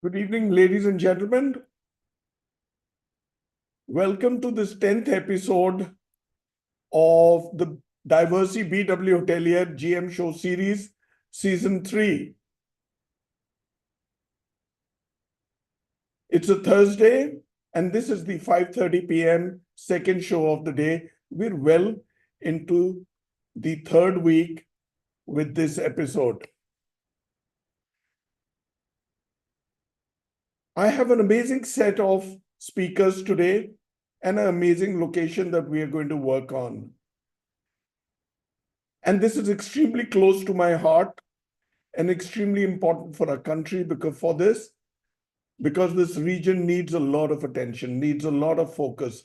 Good evening, ladies and gentlemen. Welcome to this 10th episode of the Diversey BW Hotelier GM Show Series, Season 3. It's a Thursday, and this is the 5:30 p.m. second show of the day. We're well into the third week with this episode. I have an amazing set of speakers today and an amazing location that we are going to work on. And this is extremely close to my heart and extremely important for our country because this region needs a lot of attention, needs a lot of focus,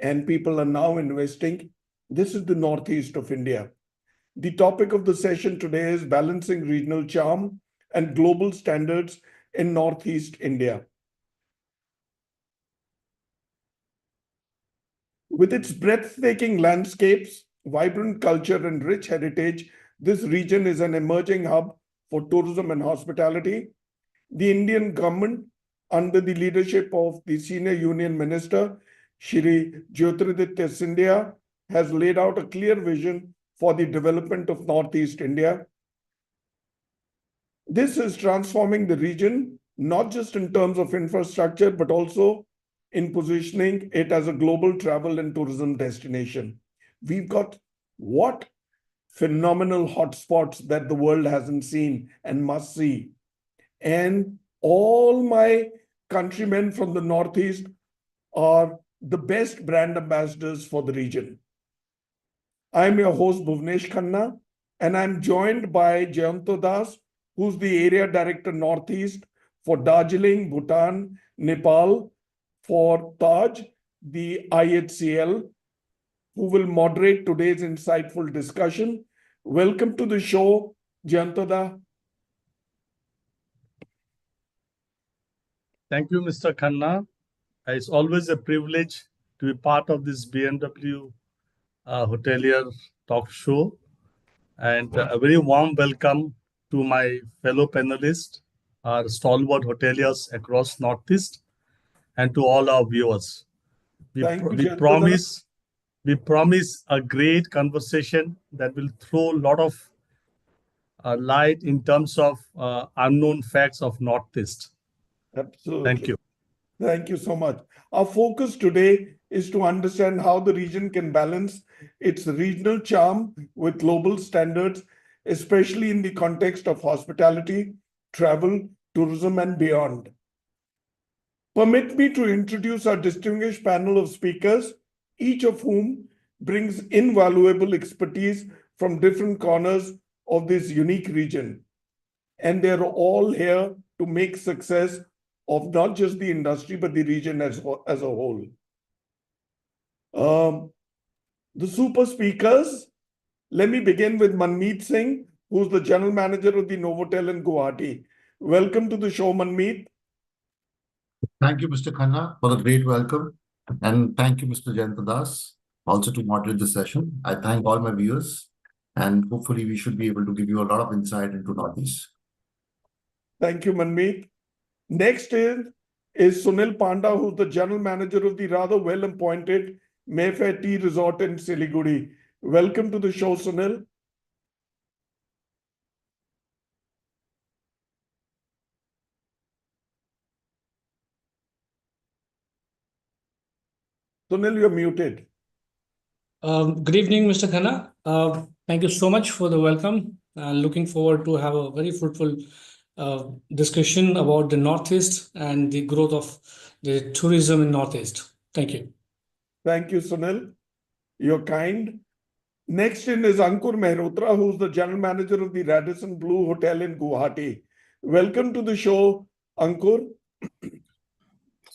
and people are now investing. This is the Northeast of India. The topic of the session today is balancing regional charm and global standards in Northeast India. With its breathtaking landscapes, vibrant culture, and rich heritage, this region is an emerging hub for tourism and hospitality. The Indian government, under the leadership of the Senior Union Minister, Shri Jyotiraditya Scindia, has laid out a clear vision for the development of Northeast India. This is transforming the region, not just in terms of infrastructure, but also in positioning it as a global travel and tourism destination. We've got what phenomenal hotspots that the world hasn't seen and must see. And all my countrymen from the Northeast are the best brand ambassadors for the region. I'm your host, Bhuvanesh Khanna, and I'm joined by Jayanta, who's the Area Director Northeast for Darjeeling, Bhutan, Nepal, for Taj, the IHCL, who will moderate today's insightful discussion. Welcome to the show, Jayanta. Thank you, Mr. Khanna. It's always a privilege to be part of this BMW Hotelier talk show. And a very warm welcome to my fellow panelists, our stalwart hoteliers across Northeast, and to all our viewers. We promise a great conversation that will throw a lot of light in terms of unknown facts of Northeast. Absolutely. Thank you. Thank you so much. Our focus today is to understand how the region can balance its regional charm with global standards, especially in the context of hospitality, travel, tourism, and beyond. Permit me to introduce our distinguished panel of speakers, each of whom brings invaluable expertise from different corners of this unique region. And they're all here to make success of not just the industry, but the region as a whole. The super speakers, let me begin with Manmeet Singh, who's the General Manager of the Novotel in Guwahati. Welcome to the show, Manmeet. Thank you, Mr. Khanna, for the great welcome. And thank you, Mr. Jayanta, also to moderate the session. I thank all my viewers, and hopefully we should be able to give you a lot of insight into Northeast. Thank you, Manmeet. Next is Sunil Panda, who's the General Manager of the rather well-appointed Mayfair Tea Resort in Siliguri. Welcome to the show, Sunil. Sunil, you're muted. Good evening, Mr. Khanna. Thank you so much for the welcome. Looking forward to have a very fruitful discussion about the Northeast and the growth of the tourism in Northeast. Thank you. Thank you, Sunil. You're kind. Next in is Ankur Mehrotra, who's the General Manager of the Radisson Blu Hotel in Guwahati. Welcome to the show, Ankur.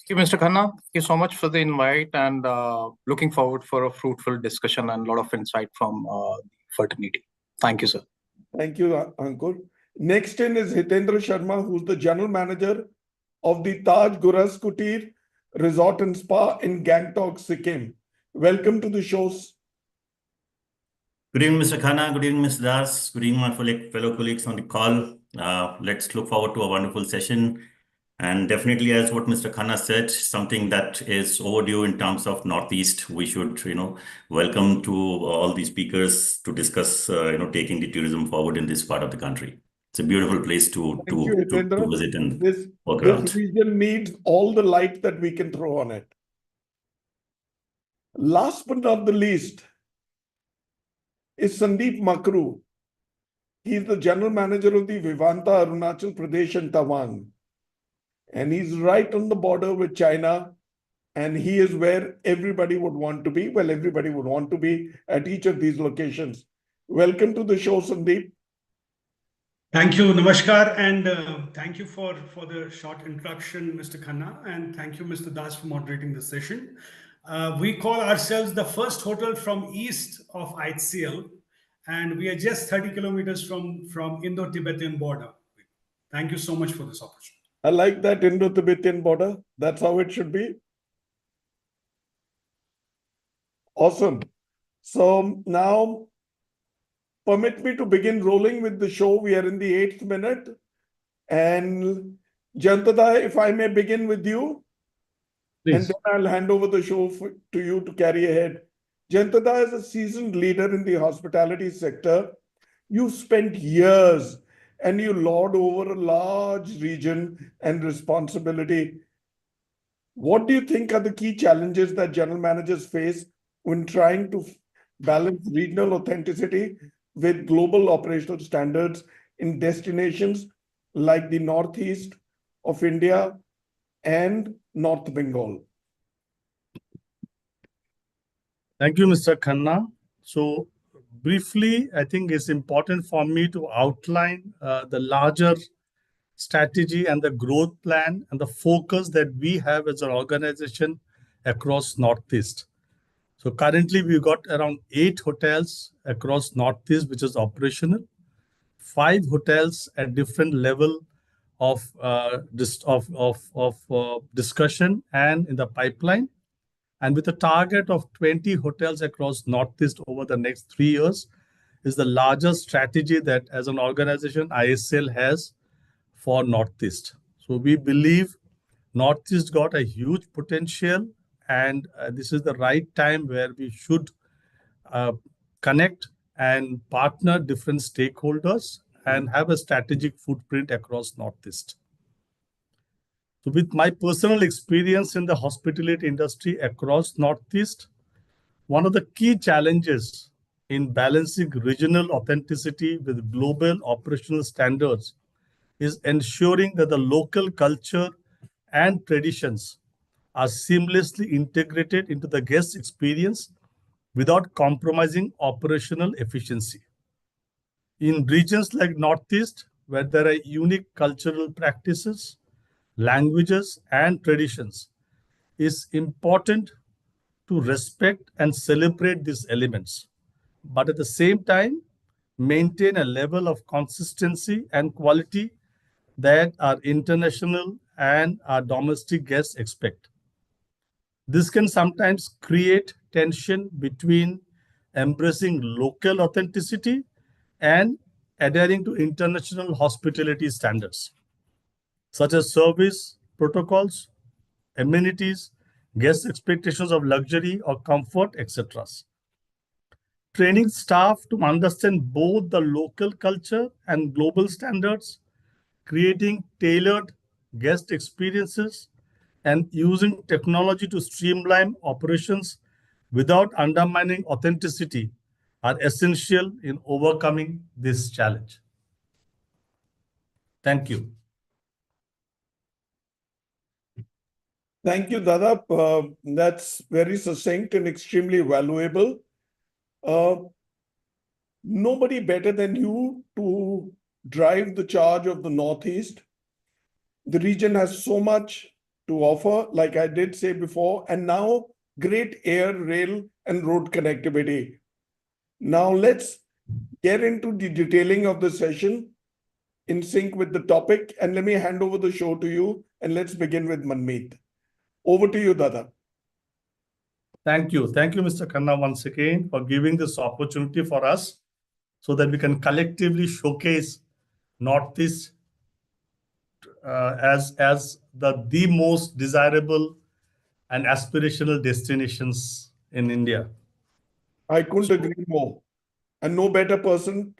Thank you, Mr. Khanna. Thank you so much for the invite, and looking forward for a fruitful discussion and a lot of insight from the fraternity. Thank you, sir. Thank you, Ankur. Next in is Hitendra Sharma, who's the General Manager of the Taj Guras Kutir Resort and Spa in Gangtok, Sikkim. Welcome to the show. Good evening, Mr. Khanna. Good evening, Mr. Das. Good evening, my fellow colleagues on the call. Let's look forward to a wonderful session. And definitely, as what Mr. Khanna said, something that is overdue in terms of Northeast. We should, welcome to all the speakers to discuss, taking the tourism forward in this part of the country. It's a beautiful place to Thank you, Hitendra. visit and This work around. region needs all the light that we can throw on it. Last but not the least is Sandeep Makroo. He's the general manager of the Vivanta, Arunachal Pradesh and Tawang. And he's right on the border with China. And he is where everybody would want to be. Well, everybody would want to be at each of these locations. Welcome to the show, Sandeep. Thank you, Namaskar, and thank you for the short introduction, Mr. Khanna, and thank you, Mr. Das, for moderating the session. We call ourselves the first hotel from east of IHCL, and we are just 30 kilometers from Indo-Tibetan border. Thank you so much for this opportunity. I like that Indo-Tibetan border. That's how it should be. Awesome. So now, permit me to begin rolling with the show. We are in the 8th minute. And Jayanta, if I may begin with you. Please. And then I'll hand over the show to you to carry ahead. Jayanta, as a seasoned leader in the hospitality sector, you've spent years and you lord over a large region and responsibility. What do you think are the key challenges that general managers face when trying to balance regional authenticity with global operational standards in destinations like the Northeast of India and North Bengal? Thank you, Mr. Khanna. So briefly, I think it's important for me to outline the larger strategy and the growth plan and the focus that we have as an organization across Northeast. So currently, we've got around 8 hotels across Northeast, which is operational, 5 hotels at different level of discussion and in the pipeline. And with a target of 20 hotels across Northeast over the next 3 years is the largest strategy that as an organization IHCL has for Northeast. So we believe Northeast got a huge potential, and this is the right time where we should connect and partner different stakeholders and have a strategic footprint across Northeast. So with my personal experience in the hospitality industry across Northeast, one of the key challenges in balancing regional authenticity with global operational standards is ensuring that the local culture and traditions are seamlessly integrated into the guest experience without compromising operational efficiency. In regions like Northeast, where there are unique cultural practices, languages, and traditions, it's important to respect and celebrate these elements, but at the same time, maintain a level of consistency and quality that our international and our domestic guests expect. This can sometimes create tension between embracing local authenticity and adhering to international hospitality standards, such as service, protocols, amenities, guest expectations of luxury or comfort, etc. Training staff to understand both the local culture and global standards, creating tailored guest experiences, and using technology to streamline operations without undermining authenticity are essential in overcoming this challenge. Thank you. Thank you, Dada. That's very succinct and extremely valuable. Nobody better than you to drive the charge of the Northeast. The region has so much to offer, like I did say before, and now great air, rail, and road connectivity. Now let's get into the detailing of the session in sync with the topic, and let me hand over the show to you, and let's begin with Manmeet. Over to you, Dada. Thank you. Thank you, Mr. Khanna, once again for giving this opportunity for us so that we can collectively showcase Northeast as the most desirable and aspirational destinations in India. I couldn't agree more. And no better person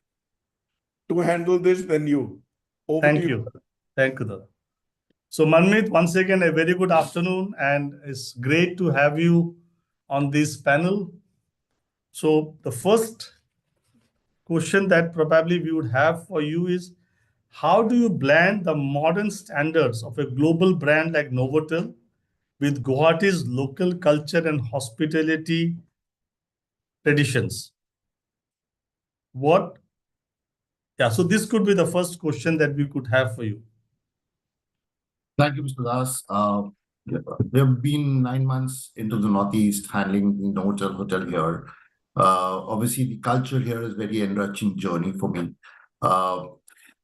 to handle this than you. Over Thank to you. Thank you, Dada. So, Manmeet, once again, a very good afternoon, and it's great to have you on this panel. So, the first question that probably we would have for you is, how do you blend the modern standards of a global brand like Novotel with Guwahati's local culture and hospitality traditions? So this could be the first question that we could have for you. Thank you, Mr. Das. We have been 9 months into the Northeast handling the Novotel hotel here. Obviously, the culture here is very enriching journey for me.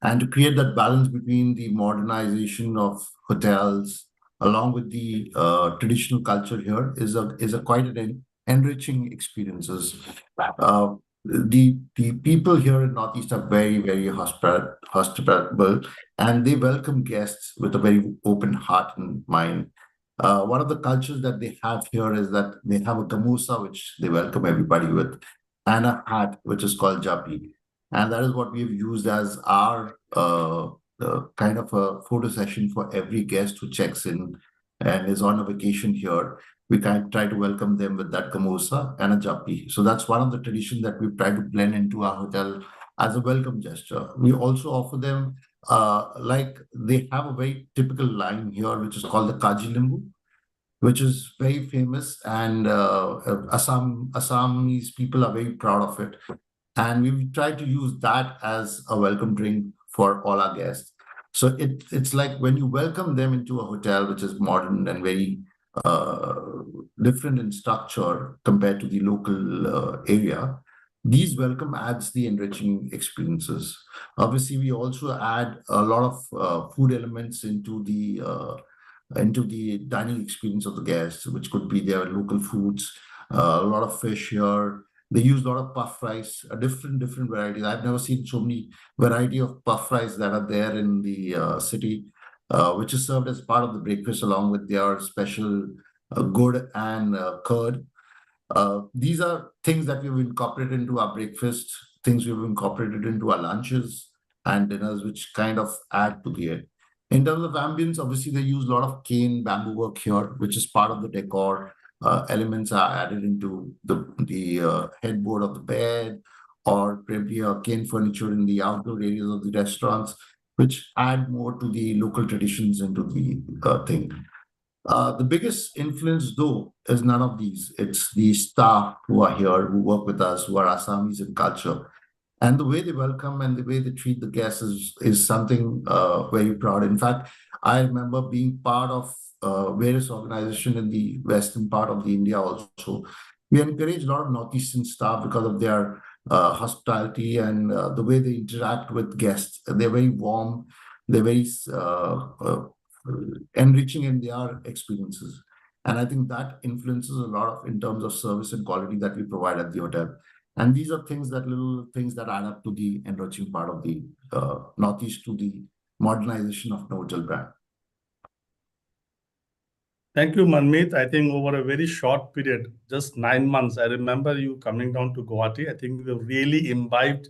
And to create that balance between the modernization of hotels along with the traditional culture here is a quite an enriching experiences. The people here in Northeast are very, very hospitable, and they welcome guests with a very open heart and mind. One of the cultures that they have here is that they have a gamusa, which they welcome everybody with, and a hat, which is called japi. And that is what we've used as our kind of a photo session for every guest who checks in and is on a vacation here. We kind of try to welcome them with that gamusa and a japi. So that's one of the traditions that we try to blend into our hotel as a welcome gesture. We also offer them, like they have a very typical line here, which is called the Kaji Limbu, which is very famous, and Assamese people are very proud of it. And we've tried to use that as a welcome drink for all our guests. So it's like when you welcome them into a hotel, which is modern and very different in structure compared to the local area, these welcome adds the enriching experiences. Obviously, we also add a lot of food elements into the dining experience of the guests, which could be their local foods, a lot of fish here. They use a lot of puff rice, different varieties. I've never seen so many variety of puff rice that are there in the city, which is served as part of the breakfast along with their special gourd and curd. These are things that we've incorporated into our breakfast, things we've incorporated into our lunches and dinners, which kind of add to the it. In terms of ambience, obviously they use a lot of cane bamboo work here, which is part of the decor. Elements are added into the headboard of the bed, or probably cane furniture in the outdoor areas of the restaurants, which add more to the local traditions into the thing. The biggest influence, though, is none of these. It's the staff who are here, who work with us, who are Assamese in culture. And the way they welcome and the way they treat the guests is something very proud. In fact, I remember being part of various organizations in the western part of the India also. We encourage a lot of Northeastern staff because of their hospitality and the way they interact with guests. They're very warm. They're very enriching in their experiences. And I think that influences a lot of in terms of service and quality that we provide at the hotel. And these are little things that add up to the enriching part of the Northeast, to the modernization of Novotel brand. Thank you, Manmeet. I think over a very short period, just 9 months, I remember you coming down to Guwahati. I think you really imbibed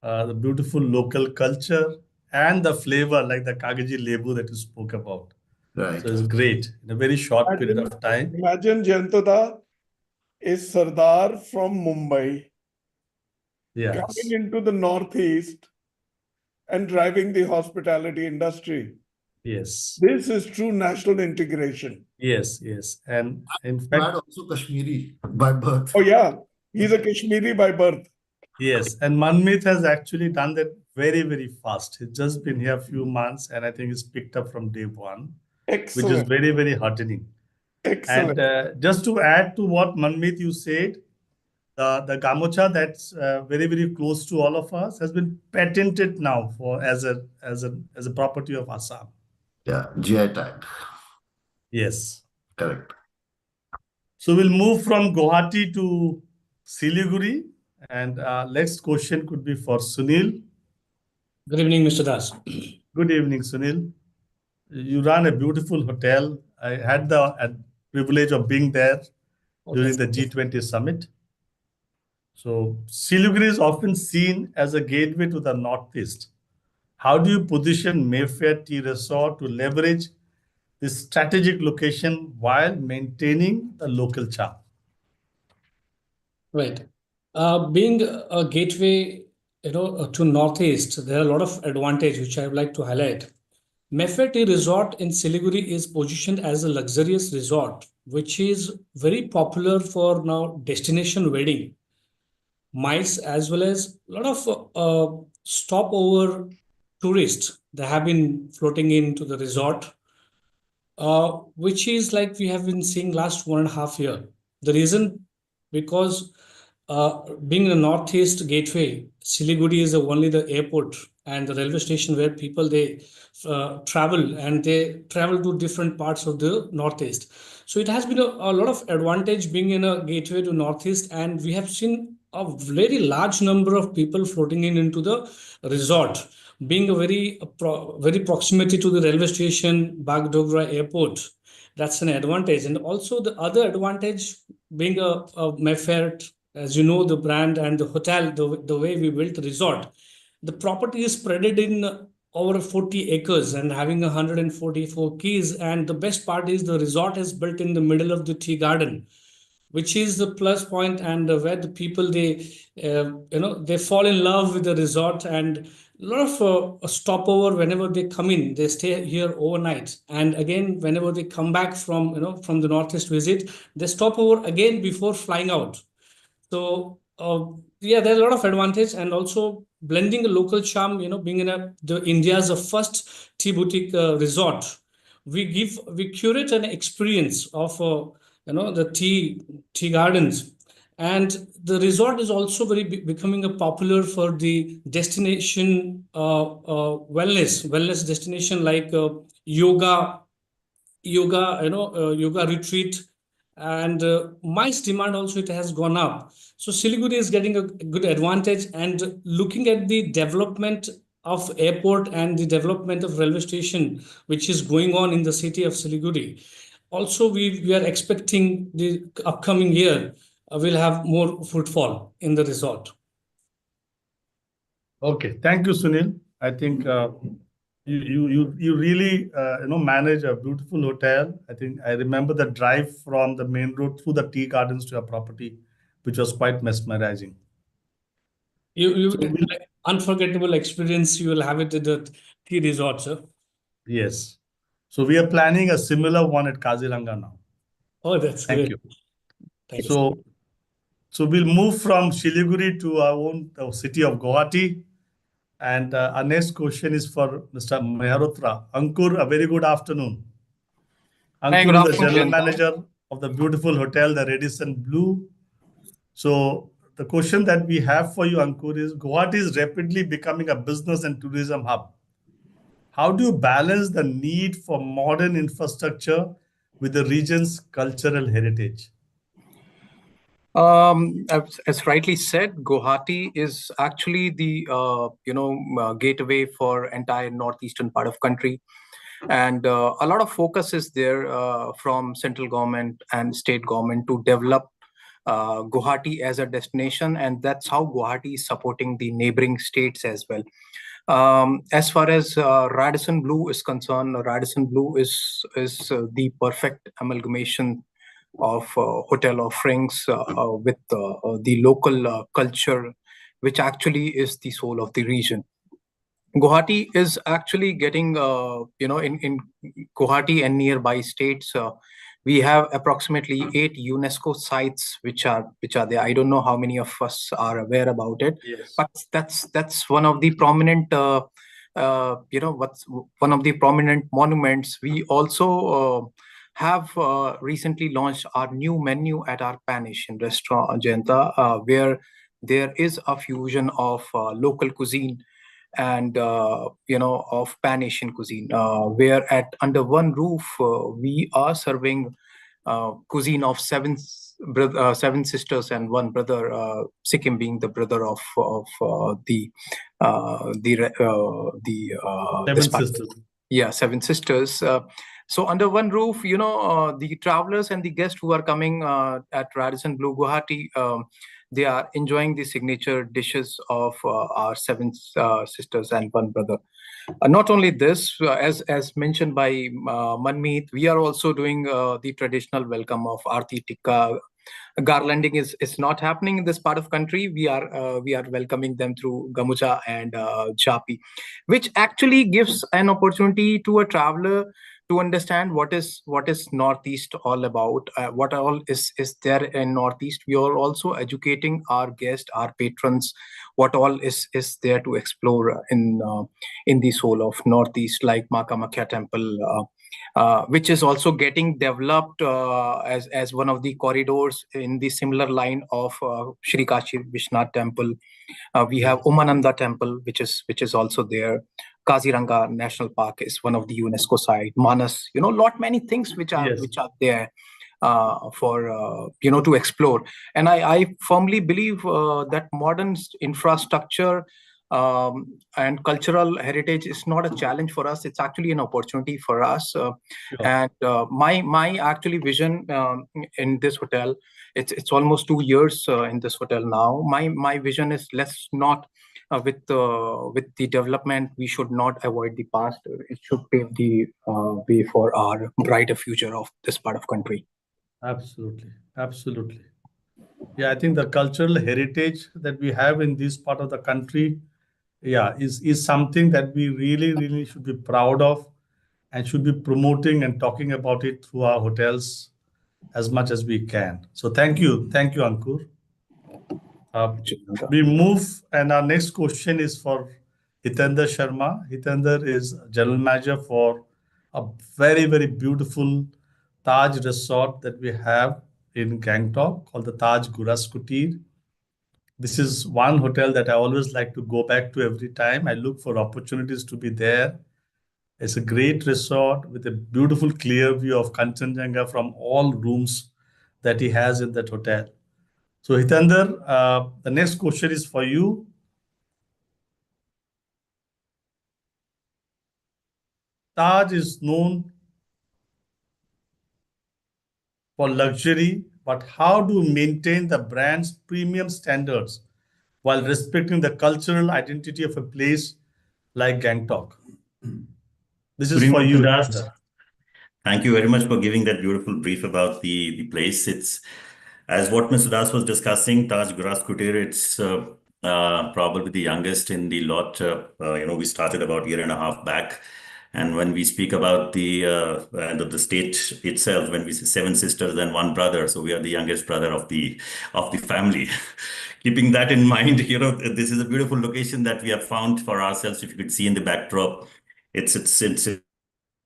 the beautiful local culture and the flavor, like the Kagaji Lebu that you spoke about. Right. So it's great in a very short period of time. Imagine Jayanta is Sardar from Mumbai coming into the Northeast and driving the hospitality industry. Yes. This is true national integration. Yes. And in But fact, also Kashmiri by birth. Oh yeah, he's a Kashmiri by birth. yes, and Manmeet has actually done that very, very fast. He's just been here a few months, and I think he's picked up from day one, Excellent. which is very, very heartening. Excellent. And just to add to what Manmeet you said, the gamocha that's very, very close to all of us has been patented now as a property of Assam. Yeah, GI tag. Yes. Correct. So we'll move from Guwahati to Siliguri, and next question could be for Sunil. Good evening, Mr. Das. Good evening, Sunil. You run a beautiful hotel. I had the privilege of being there during the G20 summit. So Siliguri is often seen as a gateway to the Northeast. How do you position Mayfair Tea Resort to leverage this strategic location while maintaining the local charm? Right. Being a gateway, to Northeast, there are a lot of advantage which I would like to highlight. Mayfair Tea Resort in Siliguri is positioned as a luxurious resort, which is very popular for now destination wedding, MICE, as well as a lot of stopover tourists that have been floating into the resort, which is like we have been seeing last 1.5 years. The reason, because being a Northeast gateway, Siliguri is only the airport and the railway station where people they travel, and they travel to different parts of the Northeast. So it has been a lot of advantage being in a gateway to Northeast, and we have seen a very large number of people floating into the resort, being a very proximity to the railway station, Bagdogra airport. That's an advantage. And also the other advantage, being a Mayfair, as you know, the brand and the hotel, the way we built the resort, the property is spreaded in over 40 acres and having 144 keys. And the best part is the resort is built in the middle of the tea garden, which is the plus point, and where the people they fall in love with the resort, and a lot of a stopover whenever they come in, they stay here overnight, and again whenever they come back from the Northeast visit, they stop over again before flying out. So yeah, there's a lot of advantage, and also blending a local charm. Being in the India's first tea boutique resort, we curate an experience of the tea gardens, and the resort is also becoming a popular for the destination wellness destination, like yoga yoga retreat, and MICE demand also, it has gone up. So Siliguri is getting a good advantage, and looking at the development of airport and the development of railway station, which is going on in the city of Siliguri. Also, we are expecting the upcoming year will have more footfall in the resort. Okay, thank you, Sunil. I think you really manage a beautiful hotel. I think I remember the drive from the main road through the tea gardens to your property, which was quite mesmerizing. Unforgettable experience you will have it at the tea resort, sir. Yes. So we are planning a similar one at Kaziranga now. Oh, that's Thank great. you. Thanks. So we'll move from Siliguri to our own city of Guwahati. And our next question is for Mr. Mehrotra. Ankur, a very good afternoon. Ankur is the general manager of the beautiful hotel, the Radisson Blu. So the question that we have for you, Ankur, is Guwahati is rapidly becoming a business and tourism hub. How do you balance the need for modern infrastructure with the region's cultural heritage? As rightly said, Guwahati is actually the gateway for entire northeastern part of country, and a lot of focus is there from central government and state government to develop Guwahati as a destination, and that's how Guwahati is supporting the neighboring states as well. As far as Radisson Blu is concerned, Radisson Blu is the perfect amalgamation of hotel offerings with the local culture, which actually is the soul of the region. Guwahati is actually getting, in Guwahati and nearby states, we have approximately 8 UNESCO sites which are there. I don't know how many of us are aware about it, yes, but that's one of the prominent, what's one of the prominent monuments. We also have recently launched our new menu at our Pan-Asian restaurant, Jayanta, where there is a fusion of local cuisine and of Pan-Asian cuisine, where under one roof we are serving cuisine of seven sisters and one brother, Sikkim being the brother of Seven sisters. Seven Sisters. So under one roof, the travelers and the guests who are coming at Radisson Blu Guwahati, they are enjoying the signature dishes of our Seven Sisters and one brother. Not only this, as mentioned by Manmeet, we are also doing the traditional welcome of Aarti Tikka. Garlanding is not happening in this part of country. We are welcoming them through Gamucha and Chapi, which actually gives an opportunity to a traveler to understand what is Northeast all about, what all is there in Northeast. We are also educating our guests, our patrons, what all is there to explore in the soul of Northeast, like Ma Kamakhya Temple, which is also getting developed as one of the corridors in the similar line of Shri Kashi Vishnath Temple. We have Umananda Temple, which is also there. Kaziranga National Park is one of the UNESCO site. Manas, many things which are there for to explore. And I firmly believe that modern infrastructure and cultural heritage is not a challenge for us. It's actually an opportunity for us. And my actually vision in this hotel, it's almost 2 years in this hotel now. My vision is, let's not with the development, we should not avoid the past. It should pave the way for our brighter future of this part of country. Absolutely. Yeah, I think the cultural heritage that we have in this part of the country, is something that we really should be proud of and should be promoting and talking about it through our hotels as much as we can. So thank you, Ankur. We move, and our next question is for Hitendra Sharma. Hitendra is General Manager for a very beautiful Taj resort that we have in Gangtok called the Taj Guras Kutir. This is one hotel that I always like to go back to every time. I look for opportunities to be there. It's a great resort with a beautiful clear view of Kanchenjunga from all rooms that he has in that hotel. So Hitendra, the next question is for you. Taj is known for luxury, but how do you maintain the brand's premium standards while respecting the cultural identity of a place like Gangtok? This is for you. Thank you very much for giving that beautiful brief about the place. It's, as what Mr. Das was discussing, Taj Guras Kutir, it's probably the youngest in the lot. We started about a year and a half back. And when we speak about the state itself, when we say seven sisters and one brother, so we are the youngest brother of the family. Keeping that in mind, this is a beautiful location that we have found for ourselves. If you could see in the backdrop, it's in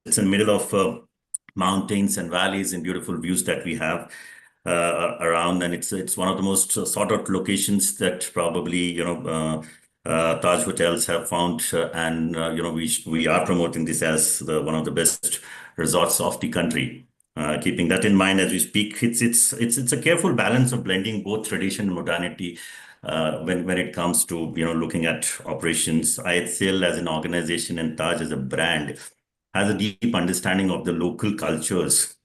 the middle of mountains and valleys and beautiful views that we have around, and it's one of the most sought out locations that probably Taj hotels have found, and we are promoting this as one of the best resorts of the country. Keeping that in mind as we speak, it's a careful balance of blending both tradition and modernity when it comes to looking at operations. IHCL as an organization and Taj as a brand has a deep understanding of the local cultures,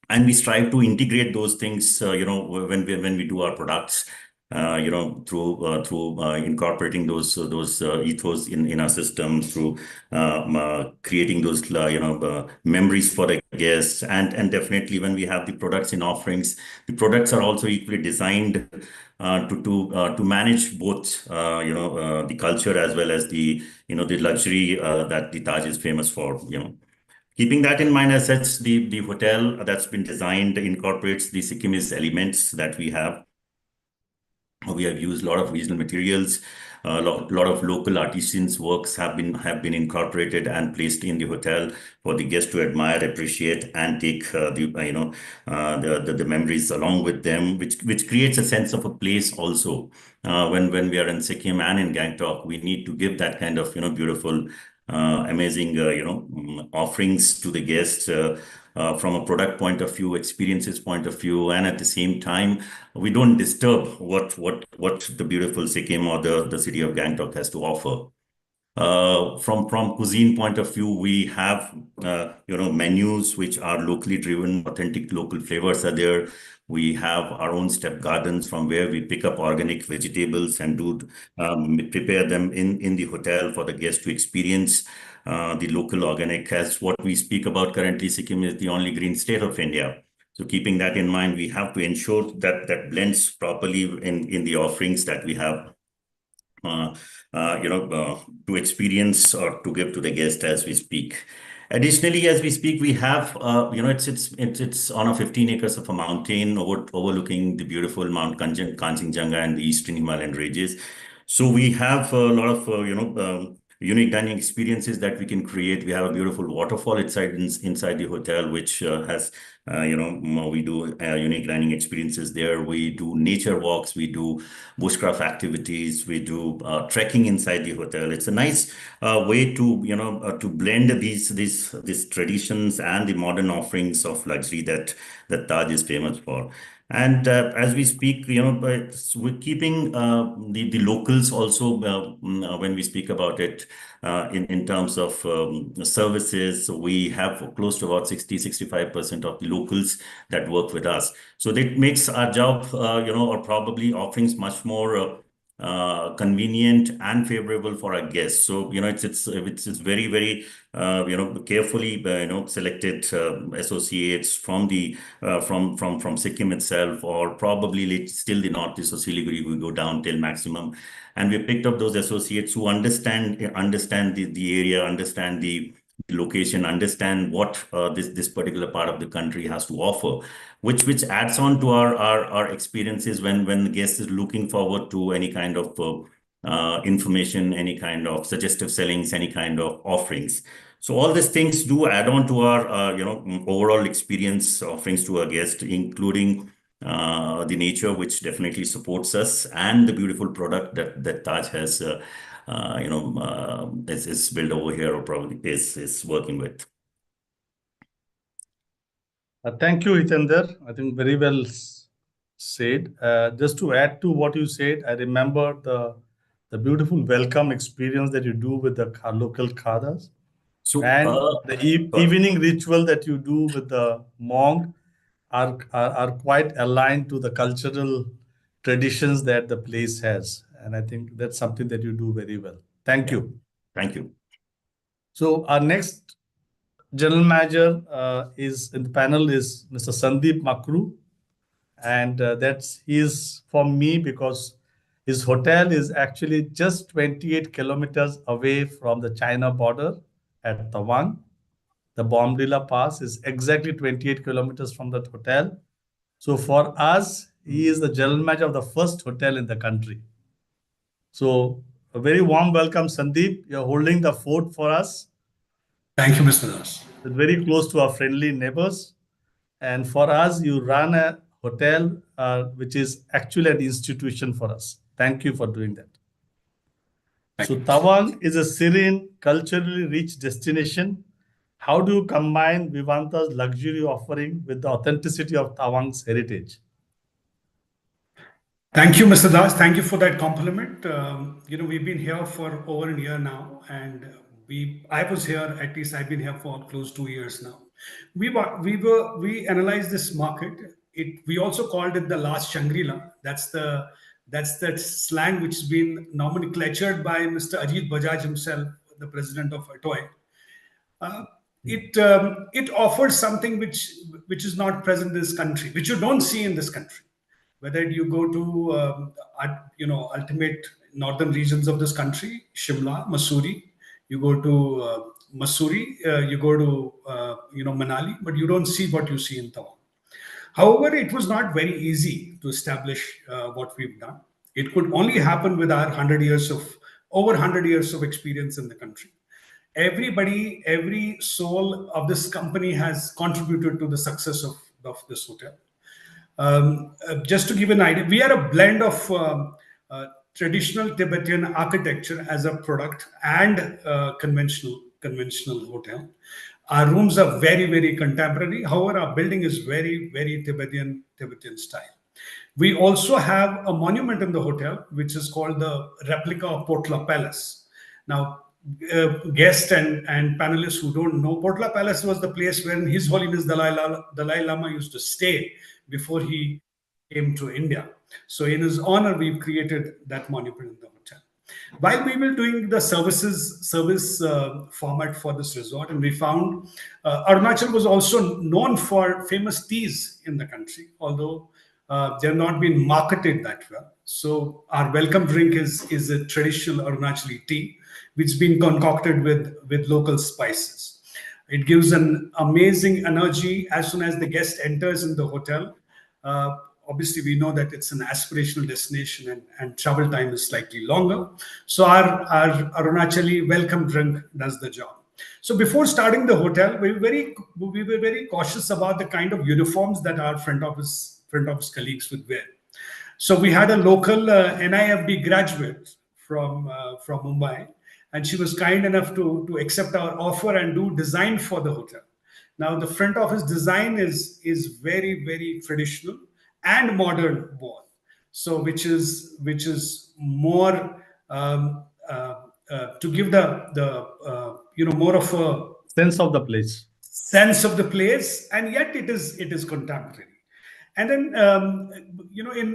and we strive to integrate those things when we do our products through incorporating those ethos in our system, through creating those memories for the guests, and definitely when we have the products in offerings, the products are also equally designed to manage both the culture as well as the the luxury that the Taj is famous for. Keeping that in mind, as such, the hotel that's been designed incorporates the Sikkimese elements that we have. We have used a lot of regional materials. A lot of local artisans' works have been incorporated and placed in the hotel for the guests to admire, appreciate, and take the memories along with them, which creates a sense of a place also. When we are in Sikkim and in Gangtok, we need to give that kind of beautiful, amazing offerings to the guests. From a product point of view, experiences point of view, and at the same time, we don't disturb what the beautiful Sikkim or the city of Gangtok has to offer. From cuisine point of view, we have menus which are locally driven, authentic local flavors are there. We have our own step gardens from where we pick up organic vegetables and prepare them in the hotel for the guest to experience the local organic. As what we speak about currently, Sikkim is the only green state of India. So keeping that in mind, we have to ensure that that blends properly in the offerings that we have to experience or to give to the guest as we speak. Additionally, as we speak, we have, it's on a 15 acres of a mountain overlooking the beautiful Mount Kanchenjunga and the Eastern Himalayan ranges. So we have a lot of, unique dining experiences that we can create. We have a beautiful waterfall inside the hotel, which has, we do unique dining experiences there. We do nature walks, we do bushcraft activities, we do trekking inside the hotel. It's a nice way to, to blend these traditions and the modern offerings of luxury that Taj is famous for. And as we speak, we're keeping the locals also when we speak about it in terms of services. We have close to about 65% of the locals that work with us. So that makes our job, or probably offerings much more convenient and favorable for our guests. So it's very, very carefully selected associates from the from Sikkim itself, or probably still the northeast. So Siliguri, we go down till maximum, and we picked up those associates who understand the area, understand the location, understand what this particular part of the country has to offer, which adds on to our experiences when the guest is looking forward to any kind of information, any kind of suggestive sellings, any kind of offerings. So all these things do add on to our overall experience offerings to our guests, including the nature, which definitely supports us, and the beautiful product that Taj has is built over here, or probably is working with. Thank you, Hitendra. I think very well said. Just to add to what you said, I remember the beautiful welcome experience that you do with the local khadas. So, and the evening ritual that you do with the monk are quite aligned to the cultural traditions that the place has. And I think that's something that you do very well. Thank you. Thank you. So our next general manager is in the panel is Mr. Sandeep Makroo. And he is from me because his hotel is actually just 28 kilometers away from the China border at Tawang. The Bomdila Pass is exactly 28 kilometers from that hotel. So for us, he is the general manager of the first hotel in the country. So a very warm welcome, Sandeep. You're holding the fort for us. Thank you, Mr. Das. It's very close to our friendly neighbors. And for us, you run a hotel, which is actually an institution for us. Thank you for doing that. So Tawang is a serene, culturally rich destination. How do you combine Vivanta's luxury offering with the authenticity of Tawang's heritage? Thank you, Mr. Das. Thank you for that compliment. We've been here for over a year now, and I was here, at least I've been here for close to 2 years now. We analyzed this market. We also called it the last Shangri-La. That's that slang which has been nomenclatured by Mr. Ajit Bajaj himself, the president of Atoy. It offers something which is not present in this country, which you don't see in this country. Whether you go to ultimate northern regions of this country, Shimla, Mussoorie, you go to Mussoorie, you go to Manali, but you don't see what you see in Tawang. However, it was not very easy to establish what we've done. It could only happen with our over 100 years of experience in the country. Every soul of this company has contributed to the success of this hotel. Just to give an idea, we are a blend of traditional Tibetan architecture as a product and conventional hotel. Our rooms are very, very contemporary. However, our building is very, very Tibetan style. We also have a monument in the hotel, which is called the replica of Potla Palace. Now, guests and panelists who don't know, Potla Palace was the place where His Holiness Dalai Lama used to stay before he came to India. So in his honor, we've created that monument in the hotel. While we were doing the service format for this resort, and we found Arunachal was also known for famous teas in the country, although they're not being marketed that well. So our welcome drink is a traditional Arunachali tea, which has been concocted with local spices. It gives an amazing energy as soon as the guest enters in the hotel. Obviously, we know that it's an aspirational destination and travel time is slightly longer. So our Arunachali welcome drink does the job. So before starting the hotel, we were very cautious about the kind of uniforms that our front office colleagues would wear. So we had a local NIFD graduate from Mumbai, and she was kind enough to accept our offer and do design for the hotel. Now the front office design is very, very traditional and modern both. So which is more to give the more of a sense of the place, and yet it is contemporary. And then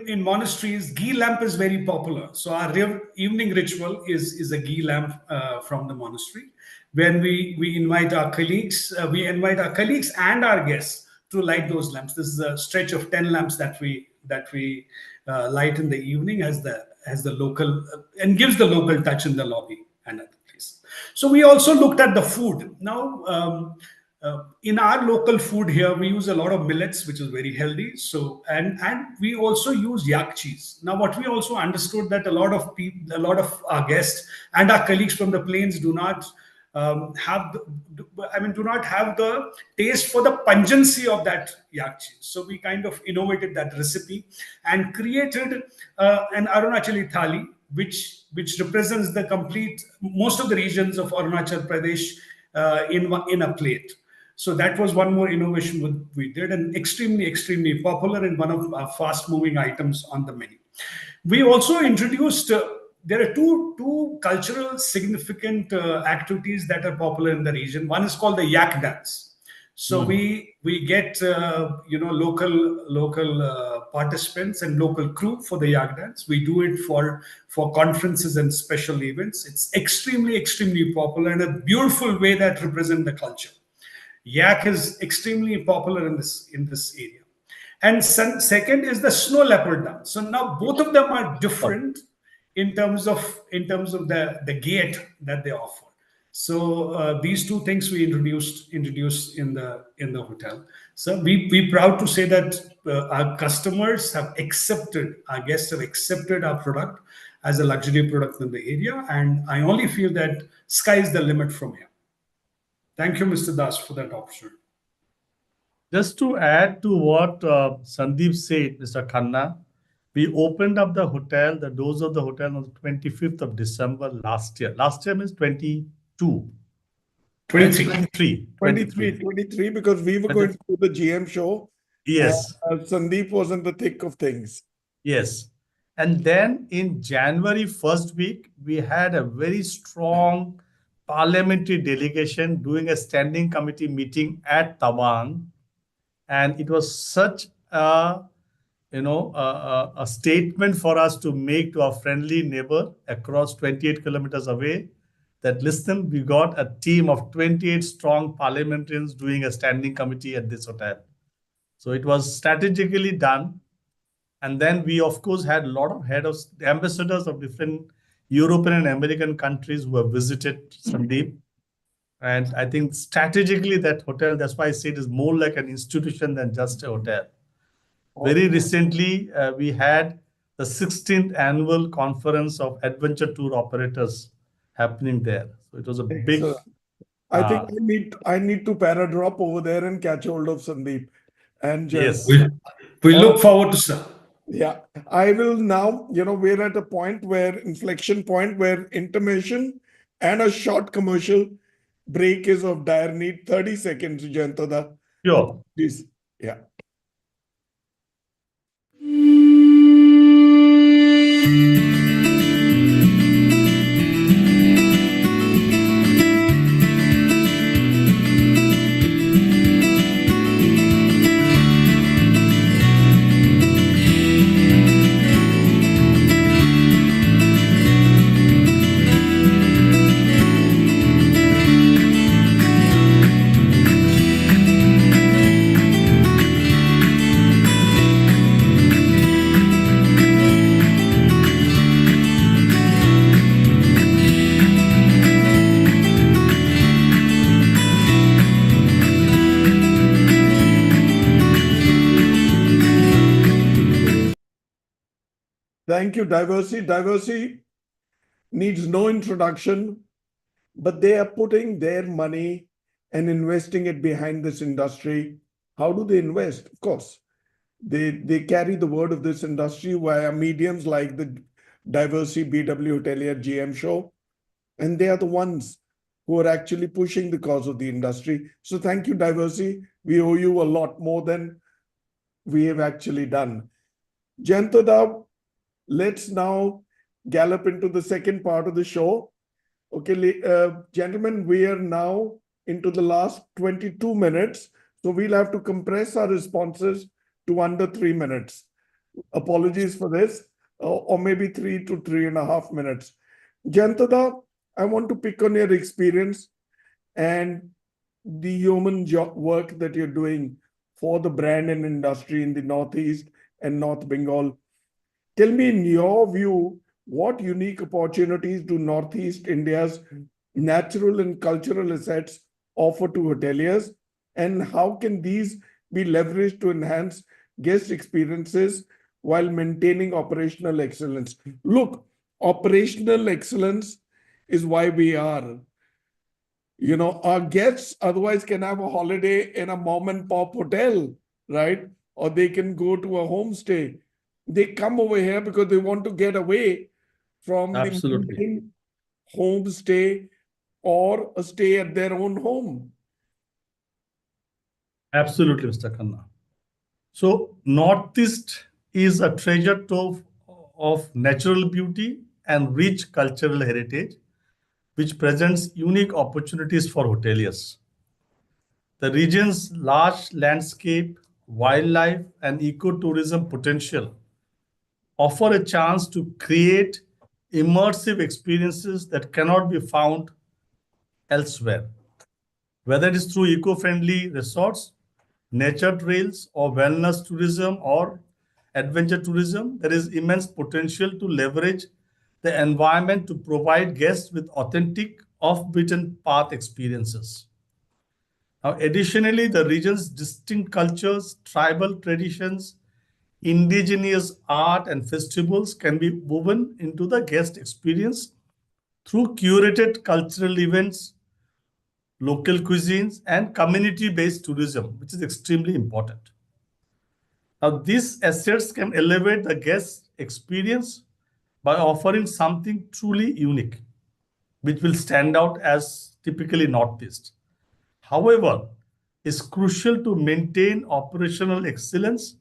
in monasteries, ghee lamp is very popular. So our evening ritual is a ghee lamp from the monastery. When we invite our colleagues, and our guests to light those lamps. This is a stretch of 10 lamps that we light in the evening as the local and gives the local touch in the lobby and at the place. So we also looked at the food. Now, in our local food here, we use a lot of millets, which is very healthy. So and we also use yak cheese. Now, what we also understood that a lot of our guests and our colleagues from the plains do not have the taste for the pungency of that yak cheese. So we kind of innovated that recipe and created an Arunachali thali, which represents most of the regions of Arunachal Pradesh in a plate. So that was one more innovation we did, and extremely popular and one of our fast-moving items on the menu. We also introduced. There are two cultural significant activities that are popular in the region. One is called the yak dance. So we get local participants and local crew for the yak dance. We do it for conferences and special events. It's extremely popular and a beautiful way that represents the culture. Yak is extremely popular in this area. And second is the snow leopard dance. So now both of them are different in terms of the gate that they offer. So these two things we introduced in the hotel. So we proud to say that our guests have accepted our product as a luxury product in the area, and I only feel that sky is the limit from here. Thank you, Mr. Das, for that opportunity. Just to add to what Sandeep said, Mr. Khanna, we opened up the doors of the hotel on the 25th of December last year. Last year means 22. 23, because we were going to do the GM show. Yes. Sandeep was in the thick of things. Yes. And then in January first week, we had a very strong parliamentary delegation doing a standing committee meeting at Tawang. And it was such a statement for us to make to our friendly neighbor across 28 kilometers away that, listen, we got a team of 28 strong parliamentarians doing a standing committee at this hotel. So it was strategically done. And then we, of course, had a lot of ambassadors of different European and American countries who have visited Sandeep. And I think strategically that hotel, that's why I say it is more like an institution than just a hotel. Very recently, we had the 16th annual conference of adventure tour operators happening there. So it was a big. I think I need to para-drop over there and catch hold of Sandeep. And yes, we look forward to sir. Yeah, I will now. We're at a inflection point where intermission and a short commercial break is of dire need. 30 seconds, Jayanta. Sure. Please. Yeah. Thank you, Diversey. Diversey needs no introduction, but they are putting their money and investing it behind this industry. How do they invest? Of course, they carry the word of this industry via mediums like the Diversey, BW Hotelier, GM show, and they are the ones who are actually pushing the cause of the industry. So thank you, Diversey. We owe you a lot more than we have actually done. Jayanta, let's now gallop into the second part of the show. Okay, gentlemen, we are now into the last 22 minutes. So we'll have to compress our responses to under 3 minutes. Apologies for this, or maybe 3 to 3.5 minutes. Jayanta, I want to pick on your experience and the human work that you're doing for the brand and industry in the Northeast and North Bengal. Tell me, in your view, what unique opportunities do Northeast India's natural and cultural assets offer to hoteliers, and how can these be leveraged to enhance guest experiences while maintaining operational excellence? Look, operational excellence is why we are. You know, our guests otherwise can have a holiday in a mom and pop hotel, right? Or they can go to a homestay. They come over here because they want to get away from Absolutely. the main homestay or a stay at their own home. Absolutely, Mr. Khanna. So Northeast is a treasure trove of natural beauty and rich cultural heritage, which presents unique opportunities for hoteliers. The region's large landscape, wildlife, and ecotourism potential offer a chance to create immersive experiences that cannot be found elsewhere. Whether it is through eco-friendly resorts, nature trails, or wellness tourism or adventure tourism, there is immense potential to leverage the environment to provide guests with authentic, off-beaten path experiences. Now, additionally, the region's distinct cultures, tribal traditions, indigenous art, and festivals can be woven into the guest experience through curated cultural events, local cuisines, and community-based tourism, which is extremely important. Now, these assets can elevate the guest experience by offering something truly unique, which will stand out as typically Northeast. However, it's crucial to maintain operational excellence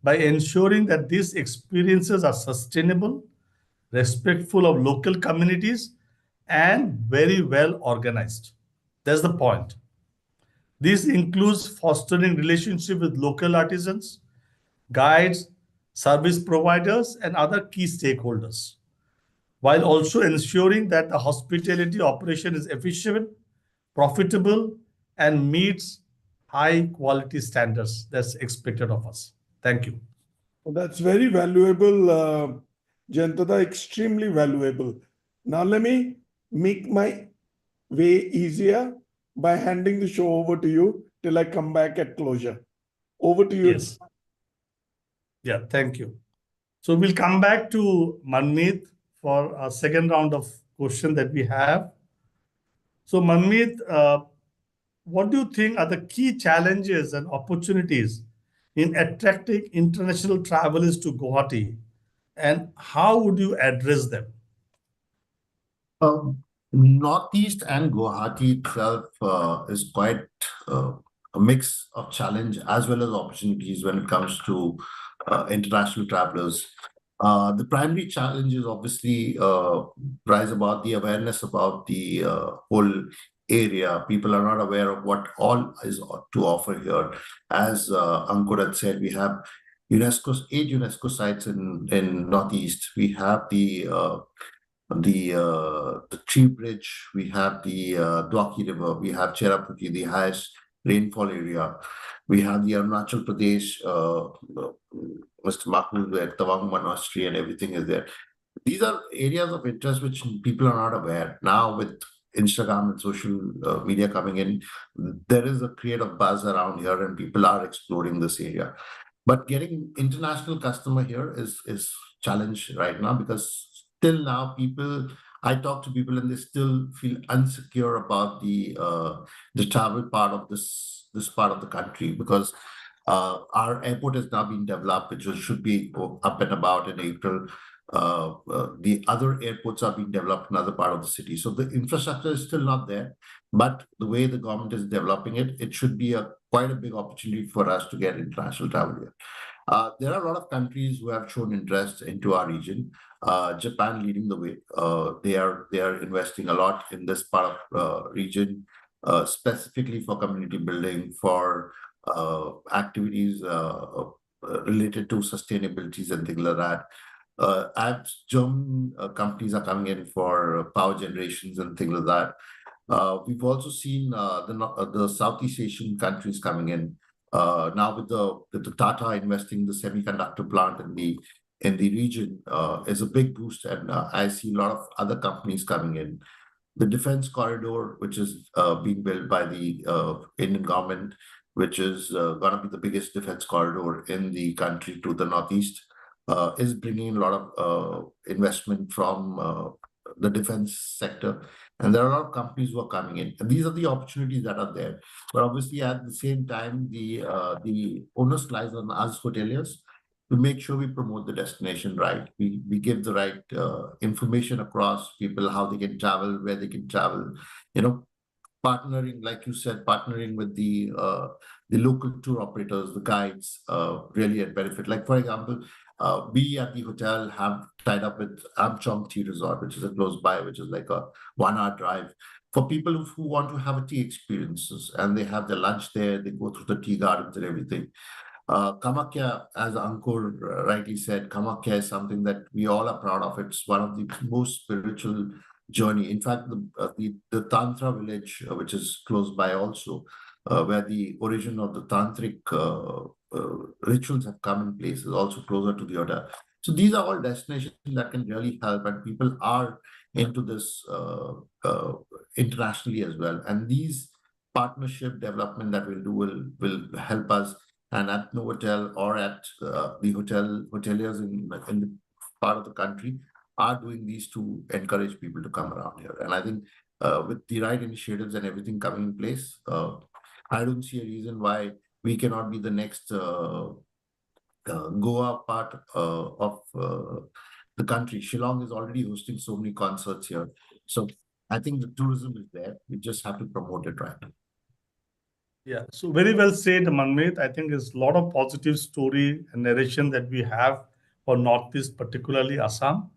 by ensuring that these experiences are sustainable, respectful of local communities, and very well organized. That's the point. This includes fostering relationships with local artisans, guides, service providers, and other key stakeholders, while also ensuring that the hospitality operation is efficient, profitable, and meets high quality standards that's expected of us. Thank you. Well, that's very valuable, Jayanta, extremely valuable. Now, let me make my way easier by handing the show over to you till I come back at closure. Over to you. Yes. Yeah, thank you. So we'll come back to Manmeet for a second round of question that we have. So Manmeet, what do you think are the key challenges and opportunities in attracting international travelers to Guwahati, and how would you address them? Northeast and Guwahati itself is quite a mix of challenge as well as opportunities when it comes to international travelers. The primary challenge is obviously rise about the awareness about the whole area. People are not aware of what all is to offer here. As Ankur had said, we have eight UNESCO sites in Northeast. We have the Tree Bridge, we have the Dwaki River, we have Cherrapunji, the highest rainfall area. We have the Arunachal Pradesh, Mr. Makroo there, Tawang Monastery, and everything is there. These are areas of interest which people are not aware. Now with Instagram and social media coming in, there is a creative buzz around here and people are exploring this area. But getting international customer here is challenge right now, because still now I talk to people and they still feel insecure about the travel part of this part of the country, because our airport has now been developed, which should be up and about in April. The other airports are being developed in other part of the city. So the infrastructure is still not there, but the way the government is developing it, it should be quite a big opportunity for us to get international travel here. There are a lot of countries who have shown interest into our region. Japan leading the way. They are investing a lot in this part of region, specifically for community building, for activities related to sustainabilities and things like that. As German companies are coming in for power generations and things like that. We've also seen the Southeast Asian countries coming in. Now with the Tata investing in the semiconductor plant in the region is a big boost, and I see a lot of other companies coming in. The defense corridor, which is being built by the Indian government, which is going to be the biggest defense corridor in the country to the northeast, is bringing a lot of investment from the defense sector. And there are a lot of companies who are coming in. And these are the opportunities that are there. But obviously, at the same time, the onus lies on us hoteliers to make sure we promote the destination right. We give the right information across people, how they can travel, where they can travel. Partnering, like you said, partnering with the local tour operators, the guides, really at benefit. Like, for example, we at the hotel have tied up with Amchong Tea Resort, which is close by, which is like a 1-hour drive. For people who want to have a tea experiences, and they have their lunch there, they go through the tea gardens and everything. Kamakya, as Ankur rightly said, Kamakya is something that we all are proud of. It's one of the most spiritual journey. In fact, the Tantra village, which is close by also, where the origin of the tantric rituals have come in place, is also closer to the hotel. So these are all destinations that can really help, and people are into this internationally as well. And these partnership development that we'll do will help us. And at Novotel or at the hoteliers in the part of the country are doing these to encourage people to come around here. And I think with the right initiatives and everything coming in place, I don't see a reason why we cannot be the next Goa part of the country. Shillong is already hosting so many concerts here. So I think the tourism is there. We just have to promote it right. Yeah, so very well said, Manmeet. I think there's a lot of positive story and narration that we have for Northeast, particularly Assam.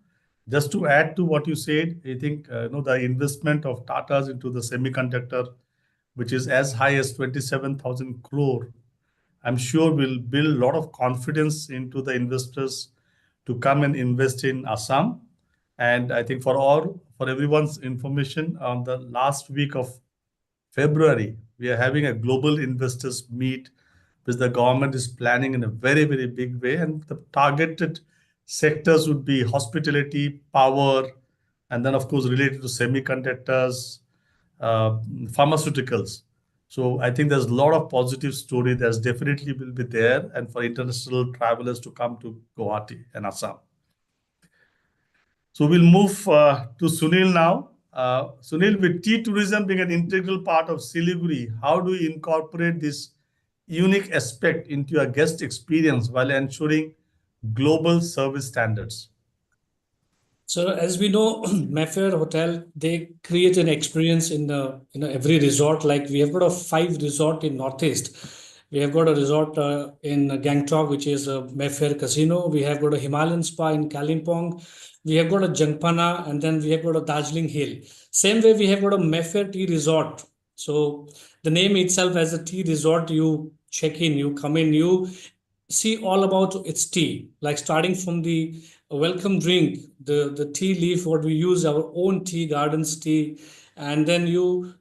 Just to add to what you said, I think the investment of Tata's into the semiconductor, which is as high as 27,000 crore, I'm sure will build a lot of confidence into the investors to come and invest in Assam. And I think for everyone's information, on the last week of February, we are having a global investors meet, which the government is planning in a very, very big way. And the targeted sectors would be hospitality, power, and then, of course, related to semiconductors, pharmaceuticals. So I think there's a lot of positive story that's definitely will be there, and for international travelers to come to Guwahati and Assam. So we'll move to Sunil now. Sunil, with tea tourism being an integral part of Siliguri, how do you incorporate this unique aspect into your guest experience while ensuring global service standards? So as we know, Mayfair Hotel, they create an experience in every resort. Like we have got 5 resort in Northeast. We have got a resort in Gangtok, which is a Mayfair Casino. We have got a Himalayan Spa in Kalimpong. We have got a Jangpana, and then we have got a Darjeeling Hill. Same way, we have got a Mayfair Tea Resort. So the name itself as a tea resort, you check in, you come in, you see all about its tea, like starting from the welcome drink, the tea leaf, what we use, our own tea gardens tea, and then you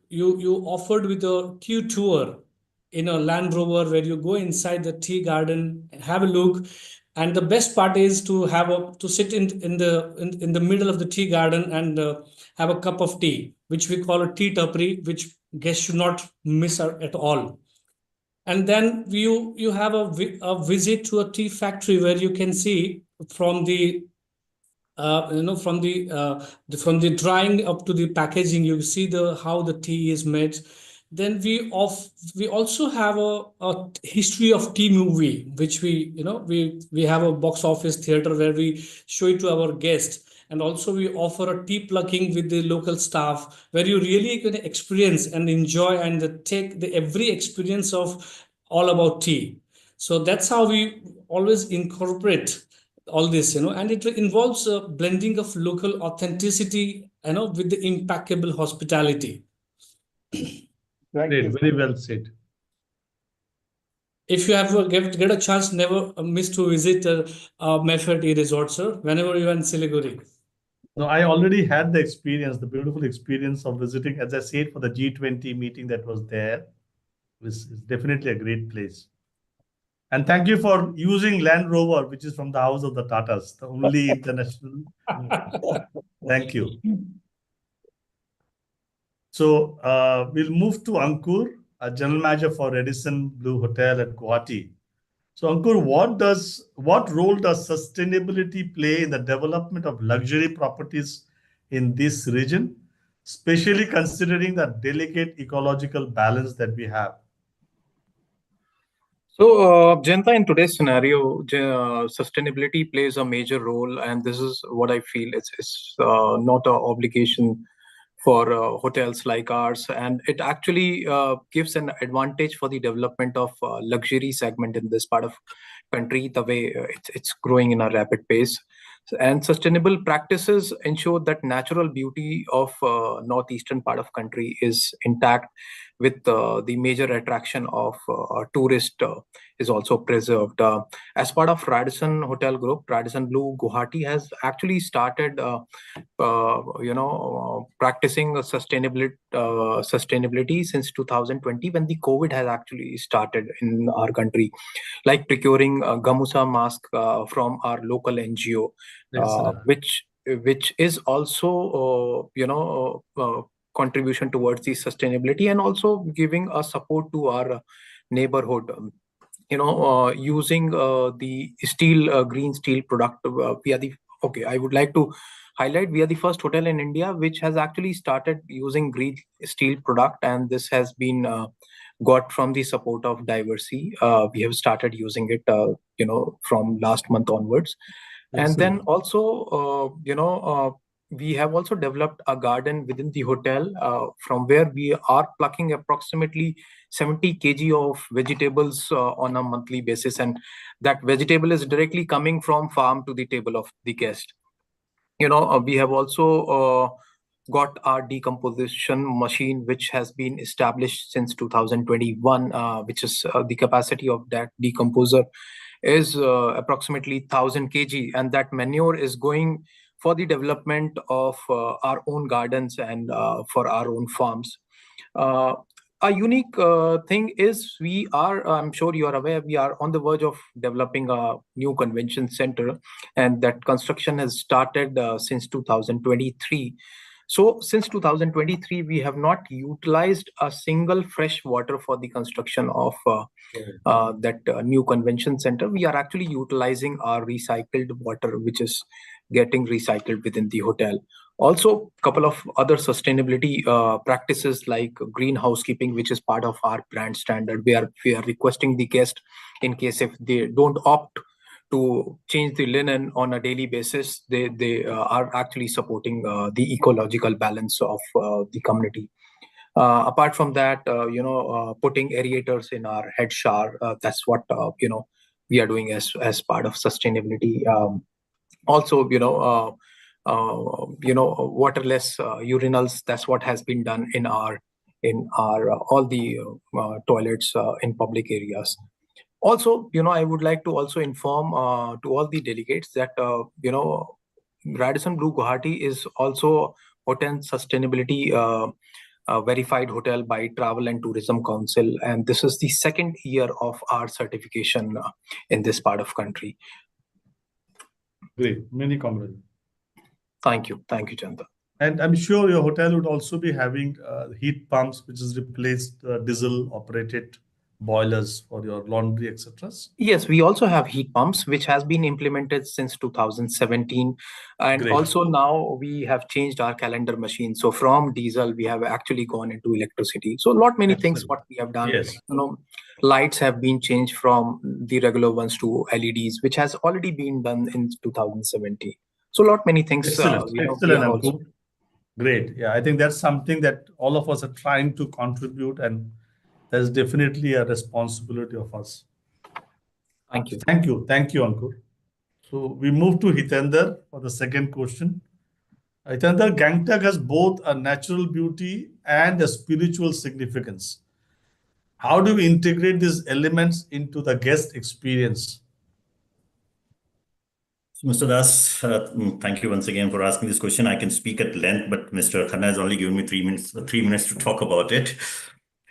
offered with a tea tour in a Land Rover, where you go inside the tea garden, have a look. And the best part is to sit in the middle of the tea garden and have a cup of tea, which we call a tea tapri, which guests should not miss at all. And then you have a visit to a tea factory where you can see from the from the drying up to the packaging, you see how the tea is made. Then we also have a history of tea movie, which we have a box office theater where we show it to our guests. And also we offer a tea plucking with the local staff, where you really can experience and enjoy and take the every experience of all about tea. So that's how we always incorporate all this, and it involves a blending of local authenticity, with the impeccable hospitality. Thank Great, you. very well said. If you have get a chance, never miss to visit Mayfair Tea Resort, sir, whenever you are in Siliguri. No, I already had the experience, the beautiful experience of visiting, as I said, for the G20 meeting that was there. It's definitely a great place. And thank you for using Land Rover, which is from the house of the Tatas, the only international. Thank you. So we'll move to Ankur, a general manager for Radisson Blu Hotel at Guwahati. So Ankur, what role does sustainability play in the development of luxury properties in this region, especially considering the delicate ecological balance that we have? So, Jayanta, in today's scenario, sustainability plays a major role, and this is what I feel. It's not an obligation for hotels like ours, and it actually gives an advantage for the development of luxury segment in this part of country. The way it's growing in a rapid pace, and sustainable practices ensure that natural beauty of northeastern part of country is intact, with the major attraction of tourist is also preserved. As part of Radisson Hotel Group, Radisson Blu Guwahati has actually started practicing sustainability since 2020, when the COVID has actually started in our country, like procuring gamusa mask from our local NGO, which is also contribution towards the sustainability, and also giving a support to our neighborhood. Using the green steel product. I would like to highlight, we are the first hotel in India which has actually started using green steel product, and this has been got from the support of Diversey. We have started using it, from last month onwards. And then also, we have also developed a garden within the hotel, from where we are plucking approximately 70 kg of vegetables on a monthly basis, and that vegetable is directly coming from farm to the table of the guest. We have also got our decomposition machine, which has been established since 2021, which is the capacity of that decomposer is approximately 1000 kg, and that manure is going for the development of our own gardens and for our own farms. A unique thing is, I'm sure you are aware, we are on the verge of developing a new convention center, and that construction has started since 2023. So since 2023, we have not utilized a single fresh water for the construction of that new convention center. We are actually utilizing our recycled water, which is getting recycled within the hotel. Also, a couple of other sustainability practices like green housekeeping, which is part of our brand standard. We are requesting the guest, in case if they don't opt to change the linen on a daily basis, they are actually supporting the ecological balance of the community. Apart from that, putting aerators in our head shower, that's what we are doing as part of sustainability. Also, waterless urinals, that's what has been done in our all the toilets in public areas. Also, I would like to also inform to all the delegates that Radisson Blu Guwahati is also hotel sustainability verified hotel by Travel and Tourism Council, and this is the second year of our certification in this part of country. Great, many congratulations. Thank you, Jayanta. And I'm sure your hotel would also be having heat pumps, which is replaced diesel operated boilers for your laundry, etc.? Yes, we also have heat pumps, which has been implemented since 2017. And Great. also now we have changed our calendar machine. So from diesel, we have actually gone into electricity. So many things Excellent. what we have done. Yes. Lights have been changed from the regular ones to LEDs, which has already been done in 2017. So many things. Excellent. We Excellent, have also. Ankur. Great. Yeah, I think that's something that all of us are trying to contribute, and there's definitely a responsibility of us. Thank you. Thank you. Thank you, Ankur. So we move to Hitendra for the second question. Hitendra, Gangtok has both a natural beauty and a spiritual significance. How do we integrate these elements into the guest experience? So, Mr. Das, thank you once again for asking this question. I can speak at length, but Mr. Khanna has only given me 3 minutes to talk about it.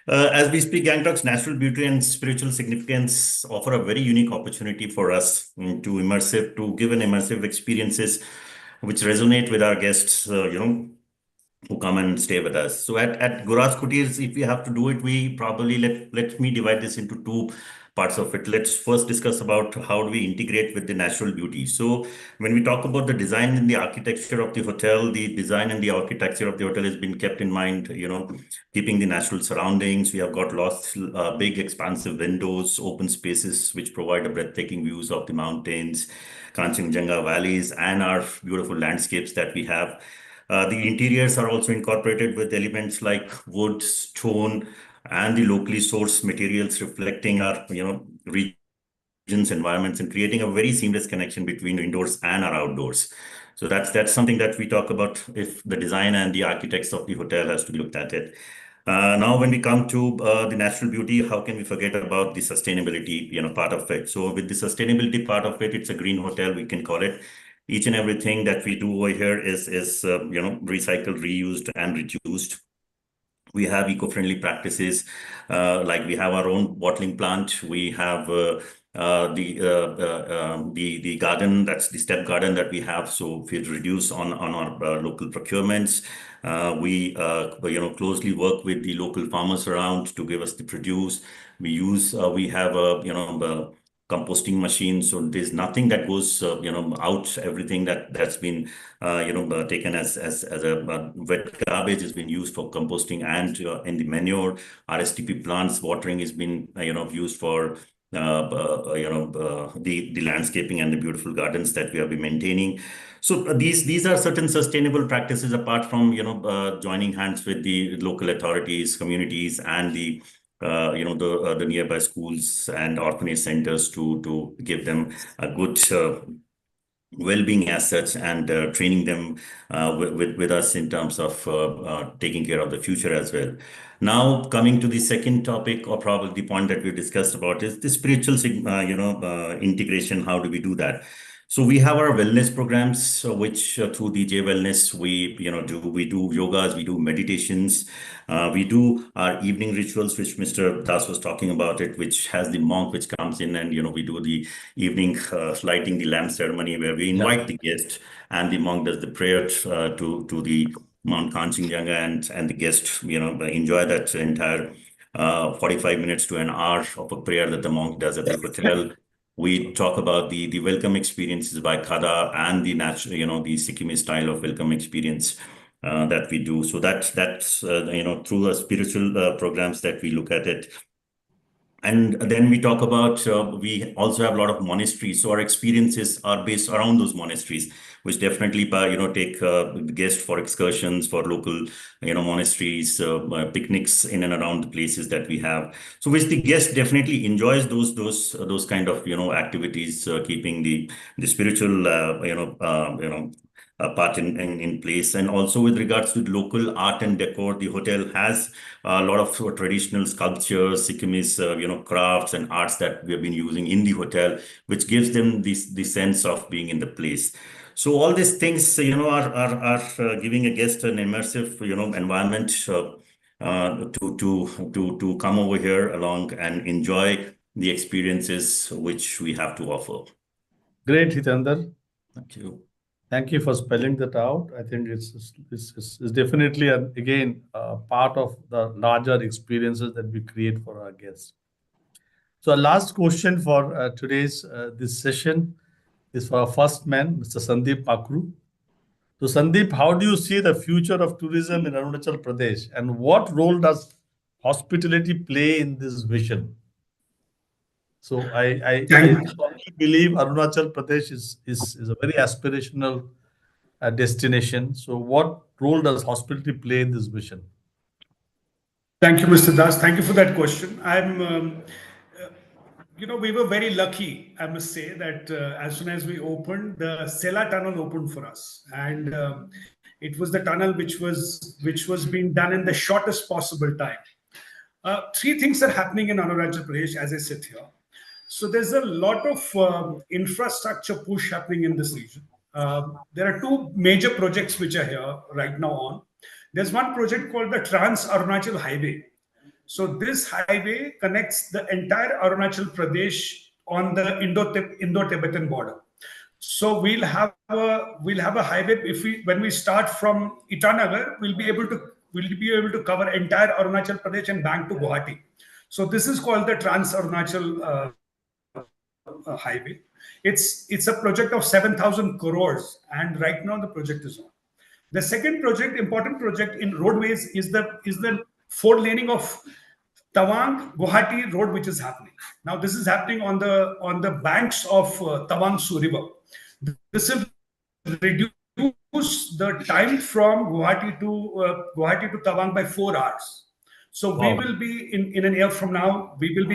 As we speak, Gangtok's natural beauty and spiritual significance offer a very unique opportunity for us to give an immersive experiences which resonate with our guests, who come and stay with us. So at Guras Kutir, if we have to do it, we probably let me divide this into two parts of it. Let's first discuss about how do we integrate with the natural beauty. So when we talk about the design and the architecture of the hotel, the design and the architecture of the hotel has been kept in mind, keeping the natural surroundings. We have got big expansive windows, open spaces, which provide a breathtaking views of the mountains, Kanchenjunga valleys, and our beautiful landscapes that we have. The interiors are also incorporated with elements like wood, stone, and the locally sourced materials reflecting our, regions, environments, and creating a very seamless connection between indoors and our outdoors. So that's something that we talk about if the design and the architects of the hotel has to be looked at it. Now, when we come to the natural beauty, how can we forget about the sustainability, part of it? So with the sustainability part of it, it's a green hotel, we can call it. Each and everything that we do over here is recycled, reused, and reduced. We have eco-friendly practices, like we have our own bottling plant. We have the garden, that's the step garden that we have. So we reduce on our local procurements. We closely work with the local farmers around to give us the produce. We have a composting machine, so there's nothing that goes out. Everything that's been taken as a wet garbage has been used for composting, and in the manure, our STP plants watering has been used for the landscaping and the beautiful gardens that we have been maintaining. So these are certain sustainable practices apart from joining hands with the local authorities, communities, and the nearby schools and orphanage centers to give them a good well-being as such, and training them with us in terms of taking care of the future as well. Now, coming to the second topic, or probably the point that we discussed about, is the spiritual integration. How do we do that? So we have our wellness programs, which through DJ Wellness, we do yogas, we do meditations, we do our evening rituals, which Mr. Das was talking about it, which has the monk which comes in, and we do the evening lighting the lamp ceremony, where we invite the guest, and the monk does the prayer to the Mount Kanchenjunga, and the guest enjoy that entire 45 minutes to an hour of a prayer that the monk does at the hotel. We talk about the welcome experiences by Khada, and the natural, the Sikkimese style of welcome experience that we do. So that's through the spiritual programs that we look at it. And then we talk about, we also have a lot of monasteries. So our experiences are based around those monasteries, which definitely, take the guests for excursions, for local, monasteries, picnics in and around the places that we have. So which the guest definitely enjoys those kind of, activities, keeping the spiritual, part in place. And also with regards to local art and decor, the hotel has a lot of traditional sculptures, Sikkimese, crafts and arts that we have been using in the hotel, which gives them the sense of being in the place. So all these things, are giving a guest an immersive, environment to come over here along and enjoy the experiences which we have to offer. Great, Hitendra. Thank you. Thank you for spelling that out. I think it's definitely, again, part of the larger experiences that we create for our guests. So our last question for today's this session is for our first man, Mr. Sandeep Makroo. So Sandeep, how do you see the future of tourism in Arunachal Pradesh, and what role does hospitality play in this vision? So I Thank, strongly believe Arunachal Pradesh is a very aspirational destination. So what role does hospitality play in this vision? thank you, Mr. Das. Thank you for that question. We were very lucky, I must say, that as soon as we opened, the Sela tunnel opened for us, and it was the tunnel which was being done in the shortest possible time. Three things are happening in Arunachal Pradesh as I sit here. So there's a lot of infrastructure push happening in this region. There are two major projects which are here right now on. There's one project called the Trans Arunachal Highway. So this highway connects the entire Arunachal Pradesh on the Indo-Tibetan border. So we'll have a highway. When we start from Itanagar, we'll be able to cover entire Arunachal Pradesh and bank to Guwahati. So this is called the Trans Arunachal highway. It's a project of 7,000 crores, and right now the project is on. The second project, important project in roadways, is the four laning of Tawang Guwahati road, which is happening now. This is happening on the banks of Tawang River. This will reduce the time from Guwahati to Tawang by 4 hours. So we will be in an year from now. We will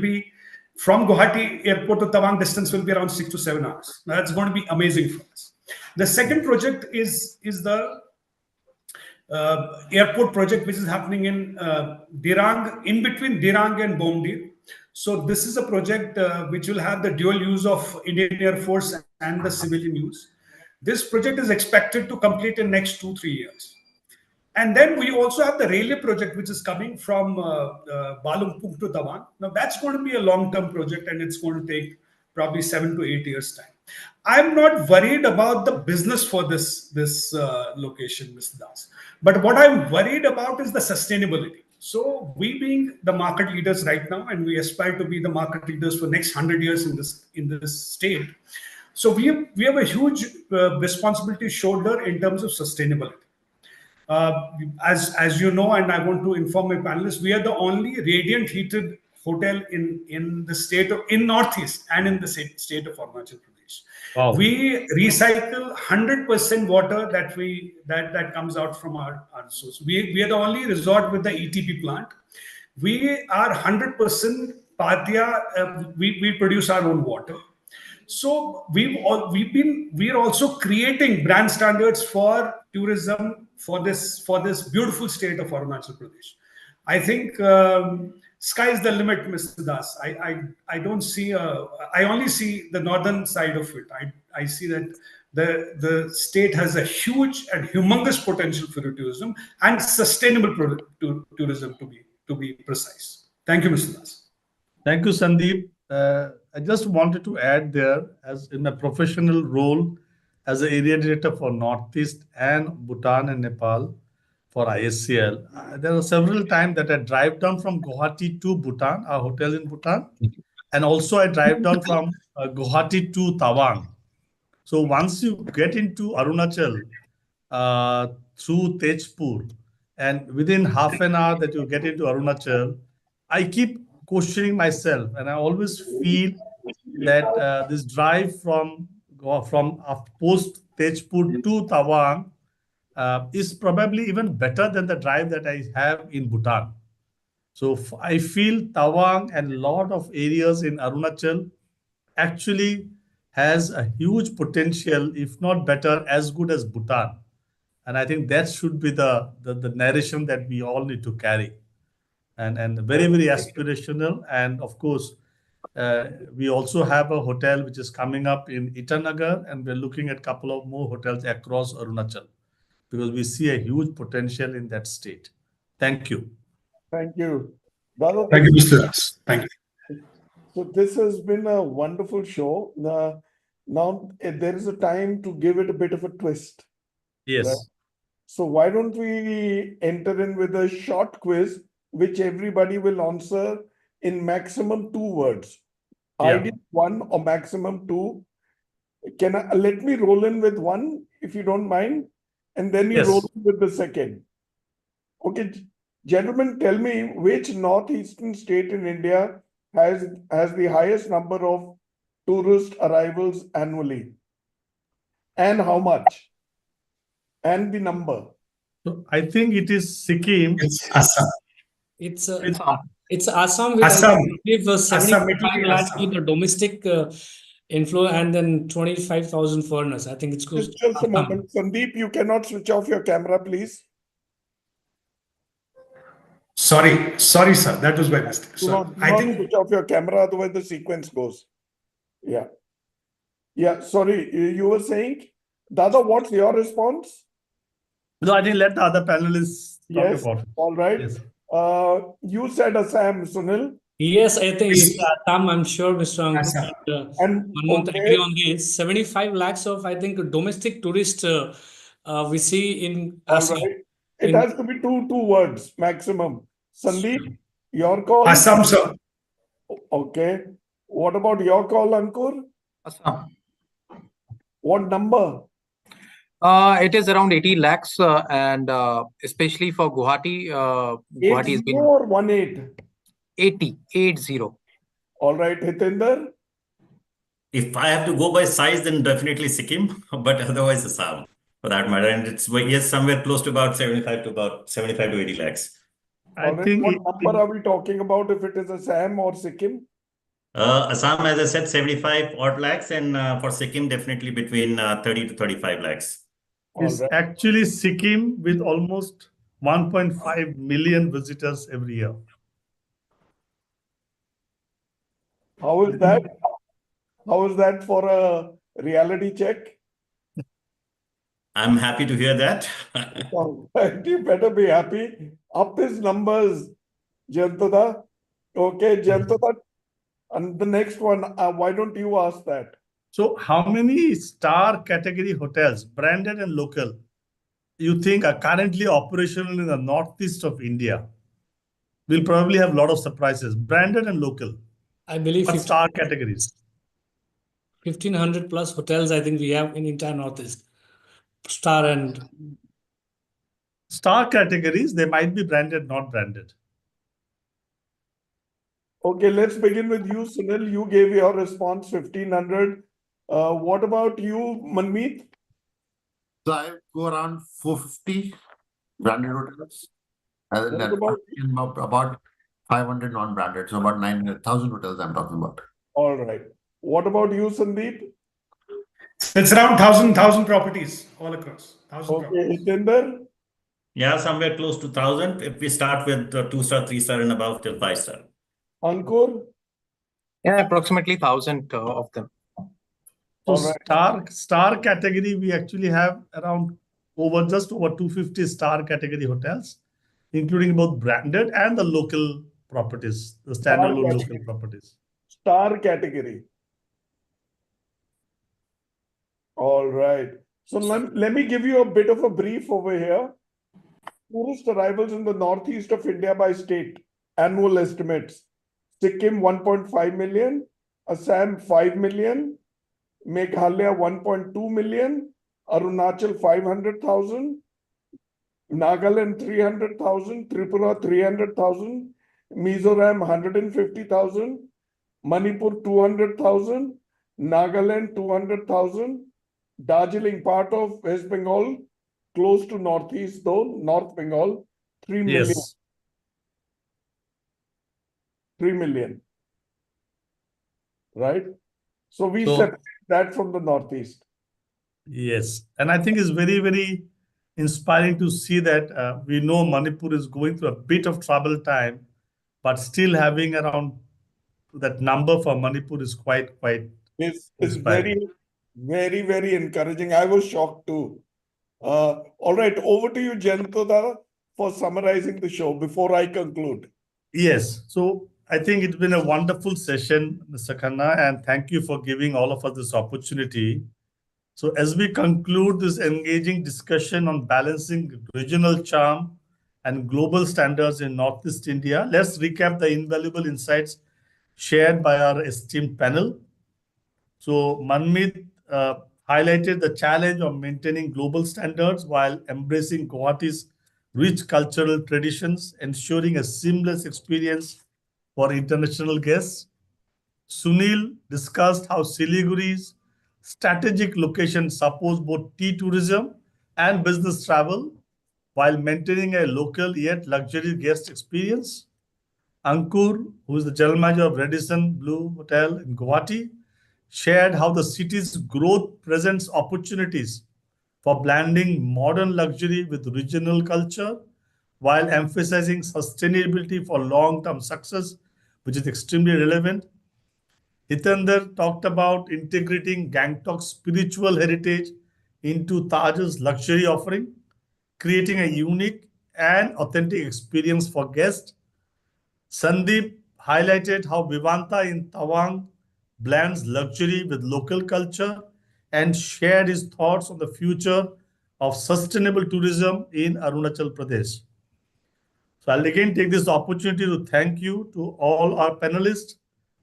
be from Guwahati airport to Tawang distance will be around 6 to 7 hours. Now, that's going to be amazing for us. The second project is the airport project, which is happening in Dirang, in between Dirang and Bomdir. So this is a project which will have the dual use of Indian Air Force and the civilian use. This project is expected to complete in next 2-3 years. And then we also have the railway project, which is coming from Balumpung to Tawang. Now that's going to be a long-term project, and it's going to take probably 7 to 8 years' time. I'm not worried about the business for this location, Mr. Das. But what I'm worried about is the sustainability. So we being the market leaders right now, and we aspire to be the market leaders for next 100 years in this state. So we have a huge responsibility shoulder in terms of sustainability. As you know, and I want to inform my panelists, we are the only radiant heated hotel in the state of Northeast and in the state of Arunachal Pradesh. Wow. We recycle 100% water that comes out from our source. We are the only resort with the ETP plant. We are 100% Patia. We produce our own water. So we are also creating brand standards for tourism for this beautiful state of Arunachal Pradesh. I think sky is the limit, Mr. Das. I don't see I only see the northern side of it. I see that the state has a huge and humongous potential for tourism and sustainable tourism, to be precise. Thank you, Mr. Das. Thank you, Sandeep. I just wanted to add there, as in a professional role as an area director for Northeast and Bhutan and Nepal for IHCL. There are several times that I drive down from Guwahati to Bhutan, our hotel in Bhutan, and also I drive down from Guwahati to Tawang. So once you get into Arunachal through Tejpur, and within half an hour that you get into Arunachal, I keep questioning myself, and I always feel that this drive from post Tejpur to Tawang is probably even better than the drive that I have in Bhutan. So I feel Tawang and a lot of areas in Arunachal actually has a huge potential, if not better, as good as Bhutan. And I think that should be the narration that we all need to carry. And very, very aspirational. And of course, we also have a hotel which is coming up in Itanagar, and we're looking at a couple of more hotels across Arunachal because we see a huge potential in that state. Thank you. Thank you. Thank you, Mr. Das. Thank you. So this has been a wonderful show. Now there is a time to give it a bit of a twist. Yes. Right? So why don't we enter in with a short quiz, which everybody will answer in maximum 2 words. Yeah. Ideal 1 or maximum 2. Let me roll in with 1, if you don't mind, and then you Yes. roll in with the second. Okay, gentlemen, tell me which northeastern state in India has the highest number of tourist arrivals annually, and how much, and the number. So I think it is Sikkim. It's Assam. It's Assam. it's Assam with Assam. I believe Assam, it will 75 be lakhs Assam. with the domestic inflow and then 25,000 foreigners. I think it's close to Just a Assam. moment. Sandeep, you cannot switch off your camera, please. Sorry, sir. That was my mistake. Do So not I think switch off your camera, otherwise the sequence goes. Yeah. Yeah, sorry, you were saying? Dada, what's your response? No, I think let the other panelists talk Yes, about it. all right. Yes. You said Assam, Sunil. Yes, I think it's Assam. I'm sure Mr. Ankur Assam. And Manmohan okay, agree on this. 75 lakhs of, I think, domestic tourists we see in all Assam. right. It In- has to be two words maximum. Sandeep, your call. Assam, sir. Okay. What about your call, Ankur? Assam. What number? It is around 80 lakhs, and especially for Guwahati, Guwahati has 80 been or 18? 80. All right, Hitendra. If I have to go by size, then definitely Sikkim, but otherwise Assam for that matter. And it's, yes, somewhere close to about 75 to 80 lakhs. I All right, think what number are we talking about if it is Assam or Sikkim? Assam, as I said, 75 odd lakhs, and for Sikkim, definitely between 30 to 35 lakhs. All it's right. actually Sikkim with almost 1.5 million visitors every year. How is that? How is that for a reality check? I'm happy to hear that. All right, you better be happy. Up his numbers, Jayanta. Okay, Jayanta. And the next one, why don't you ask that? So how many star category hotels, branded and local, you think are currently operational in the northeast of India? We'll probably have a lot of surprises, branded and local. I believe What star categories? 1,500 plus hotels, I think we have in entire Northeast. Star and Star categories, they might be branded, not branded. Okay, let's begin with you, Sunil. You gave your response 1,500. What about you, Manmeet? So I go around 450 branded hotels. And then about 500 non-branded. So about 900,000 hotels I'm talking about. All right. What about you, Sandeep? It's around 1,000 properties all across. 1,000 Okay, properties. Hitendra? Yeah, somewhere close to 1,000. If we start with 2-star, 3-star, and above till 5-star. Ankur? Yeah, approximately 1,000 of them. So All right. star category, we actually have around just over 250 star category hotels, including both branded and the local properties, the standalone local properties. Star category. All right. So let me give you a bit of a brief over here. Tourist arrivals in the northeast of India by state, annual estimates. Sikkim 1.5 million, Assam 5 million, Meghalaya 1.2 million, Arunachal 500,000, Nagaland 300,000, Tripura 300,000, Mizoram 150,000, Manipur 200,000, Nagaland 200,000, Darjeeling, part of West Bengal, close to northeast though, North Bengal, 3 million. Yes. 3 million. Right? So we So- separate that from the northeast. Yes. And I think it's very, very inspiring to see that we know Manipur is going through a bit of trouble time, but still having around that number for Manipur is quite It's inspiring. very, very encouraging. I was shocked too. All right, over to you, Jayanta, for summarizing the show before I conclude. Yes. So I think it's been a wonderful session, Mr. Khanna, and thank you for giving all of us this opportunity. So as we conclude this engaging discussion on balancing regional charm and global standards in Northeast India. Let's recap the invaluable insights shared by our esteemed panel. So Manmeet highlighted the challenge of maintaining global standards while embracing Guwahati's rich cultural traditions, ensuring a seamless experience for international guests. Sunil discussed how Siliguri's strategic location supports both tea tourism and business travel while maintaining a local yet luxury guest experience. Ankur, who is the general manager of Radisson Blue Hotel in Guwahati, shared how the city's growth presents opportunities for blending modern luxury with regional culture while emphasizing sustainability for long-term success, which is extremely relevant. Hitendra talked about integrating Gangtok's spiritual heritage into Taj's luxury offering, creating a unique and authentic experience for guests. Sandeep highlighted how Vivanta in Tawang blends luxury with local culture and shared his thoughts on the future of sustainable tourism in Arunachal Pradesh. So I'll again take this opportunity to thank you to all our panelists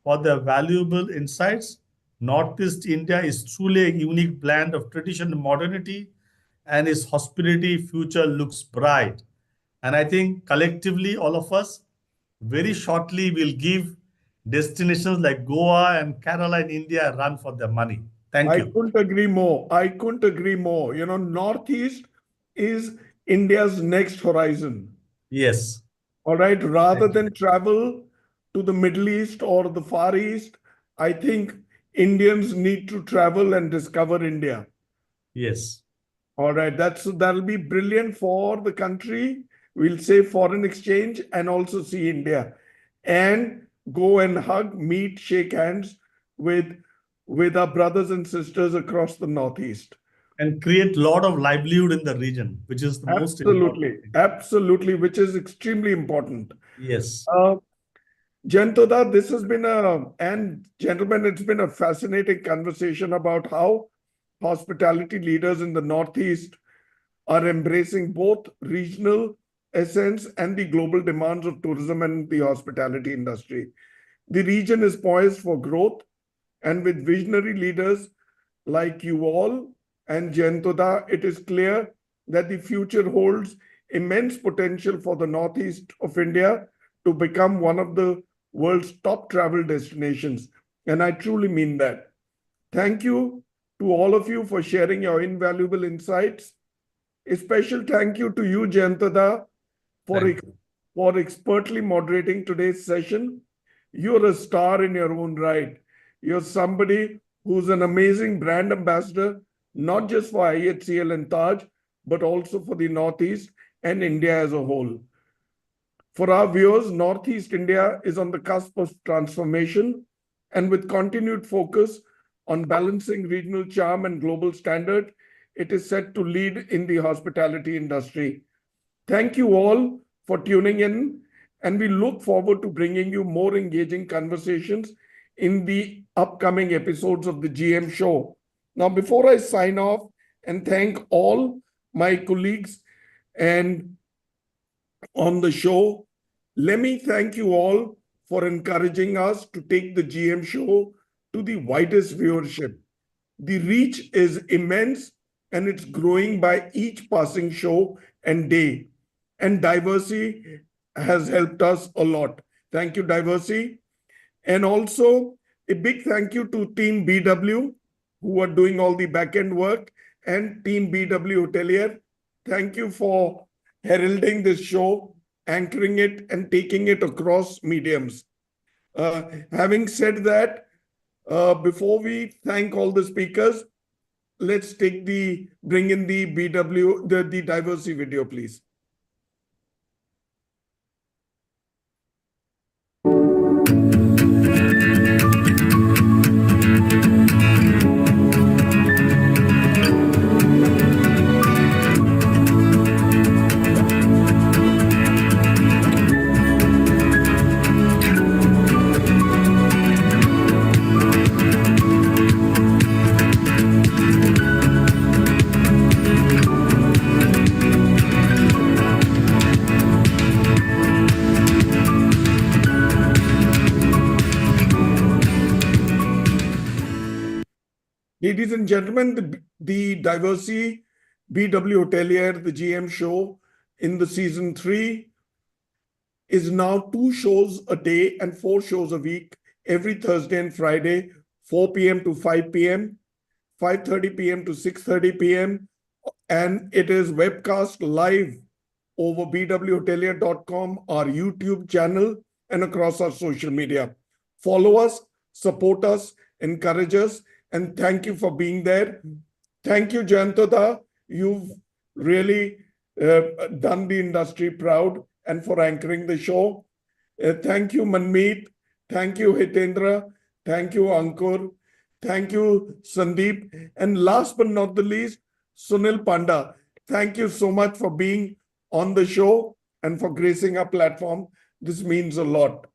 for their valuable insights. Northeast India is truly a unique blend of tradition and modernity, and its hospitality future looks bright. And I think collectively, all of us, very shortly, will give destinations like Goa and Kerala in India a run for their money. Thank you. I couldn't agree more. I couldn't agree more. You know, Northeast is India's next horizon. Yes. All right. Rather Thank you. than travel to the Middle East or the Far East, I think Indians need to travel and discover India. Yes. All right. That'll be brilliant for the country. We'll save foreign exchange and also see India. And go and hug, meet, shake hands with our brothers and sisters across the Northeast. And create a lot of livelihood in the region, which is the most important thing. Absolutely, which is extremely important. Yes. Jayanta, this has been and gentlemen, it's been a fascinating conversation about how hospitality leaders in the Northeast are embracing both regional essence and the global demands of tourism and the hospitality industry. The region is poised for growth, and with visionary leaders like you all and Jayanta, it is clear that the future holds immense potential for the Northeast of India to become one of the world's top travel destinations. And I truly mean that. Thank you to all of you for sharing your invaluable insights. A special thank you to you, Jayanta, for expertly moderating today's session. You're a star in your own right. You're somebody who's an amazing brand ambassador, not just for IHCL and Taj, but also for the Northeast and India as a whole. For our viewers, Northeast India is on the cusp of transformation, and with continued focus on balancing regional charm and global standard, it is set to lead in the hospitality industry. Thank you all for tuning in, and we look forward to bringing you more engaging conversations in the upcoming episodes of the GM Show. Now, before I sign off and thank all my colleagues and on the show, let me thank you all for encouraging us to take the GM Show to the widest viewership. The reach is immense, and it's growing by each passing show and day. And Diversey has helped us a lot. Thank you, Diversey. And also a big thank you to Team BW, who are doing all the back-end work, and Team BW Hotelier. Thank you for heralding this show, anchoring it, and taking it across mediums. Having said that, before we thank all the speakers, let's bring in the BW, the Diversey video, please. Ladies and gentlemen, the Diversey BW Hotelier, the GM show in the season 3 is now 2 shows a day and 4 shows a week, every Thursday and Friday, 4 p.m. to 5 p.m., 5:30 p.m. to 6:30 p.m. And it is webcast live over bwhotelier.com, our YouTube channel, and across our social media. Follow us, support us, encourage us, and thank you for being there. Thank you, Jayanta. You've really done the industry proud and for anchoring the show. Thank you, Manmeet. Thank you, Hitendra. Thank you, Ankur. Thank you, Sandeep. And last but not the least, Sunil Panda. Thank you so much for being on the show and for gracing our platform. This means a lot.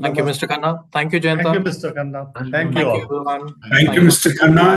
Thank you, Mr. Khanna. Thank you, Jayanta. Thank you, Mr. Khanna. Thank you Thank you, all. everyone. Thank you, Mr. Khanna.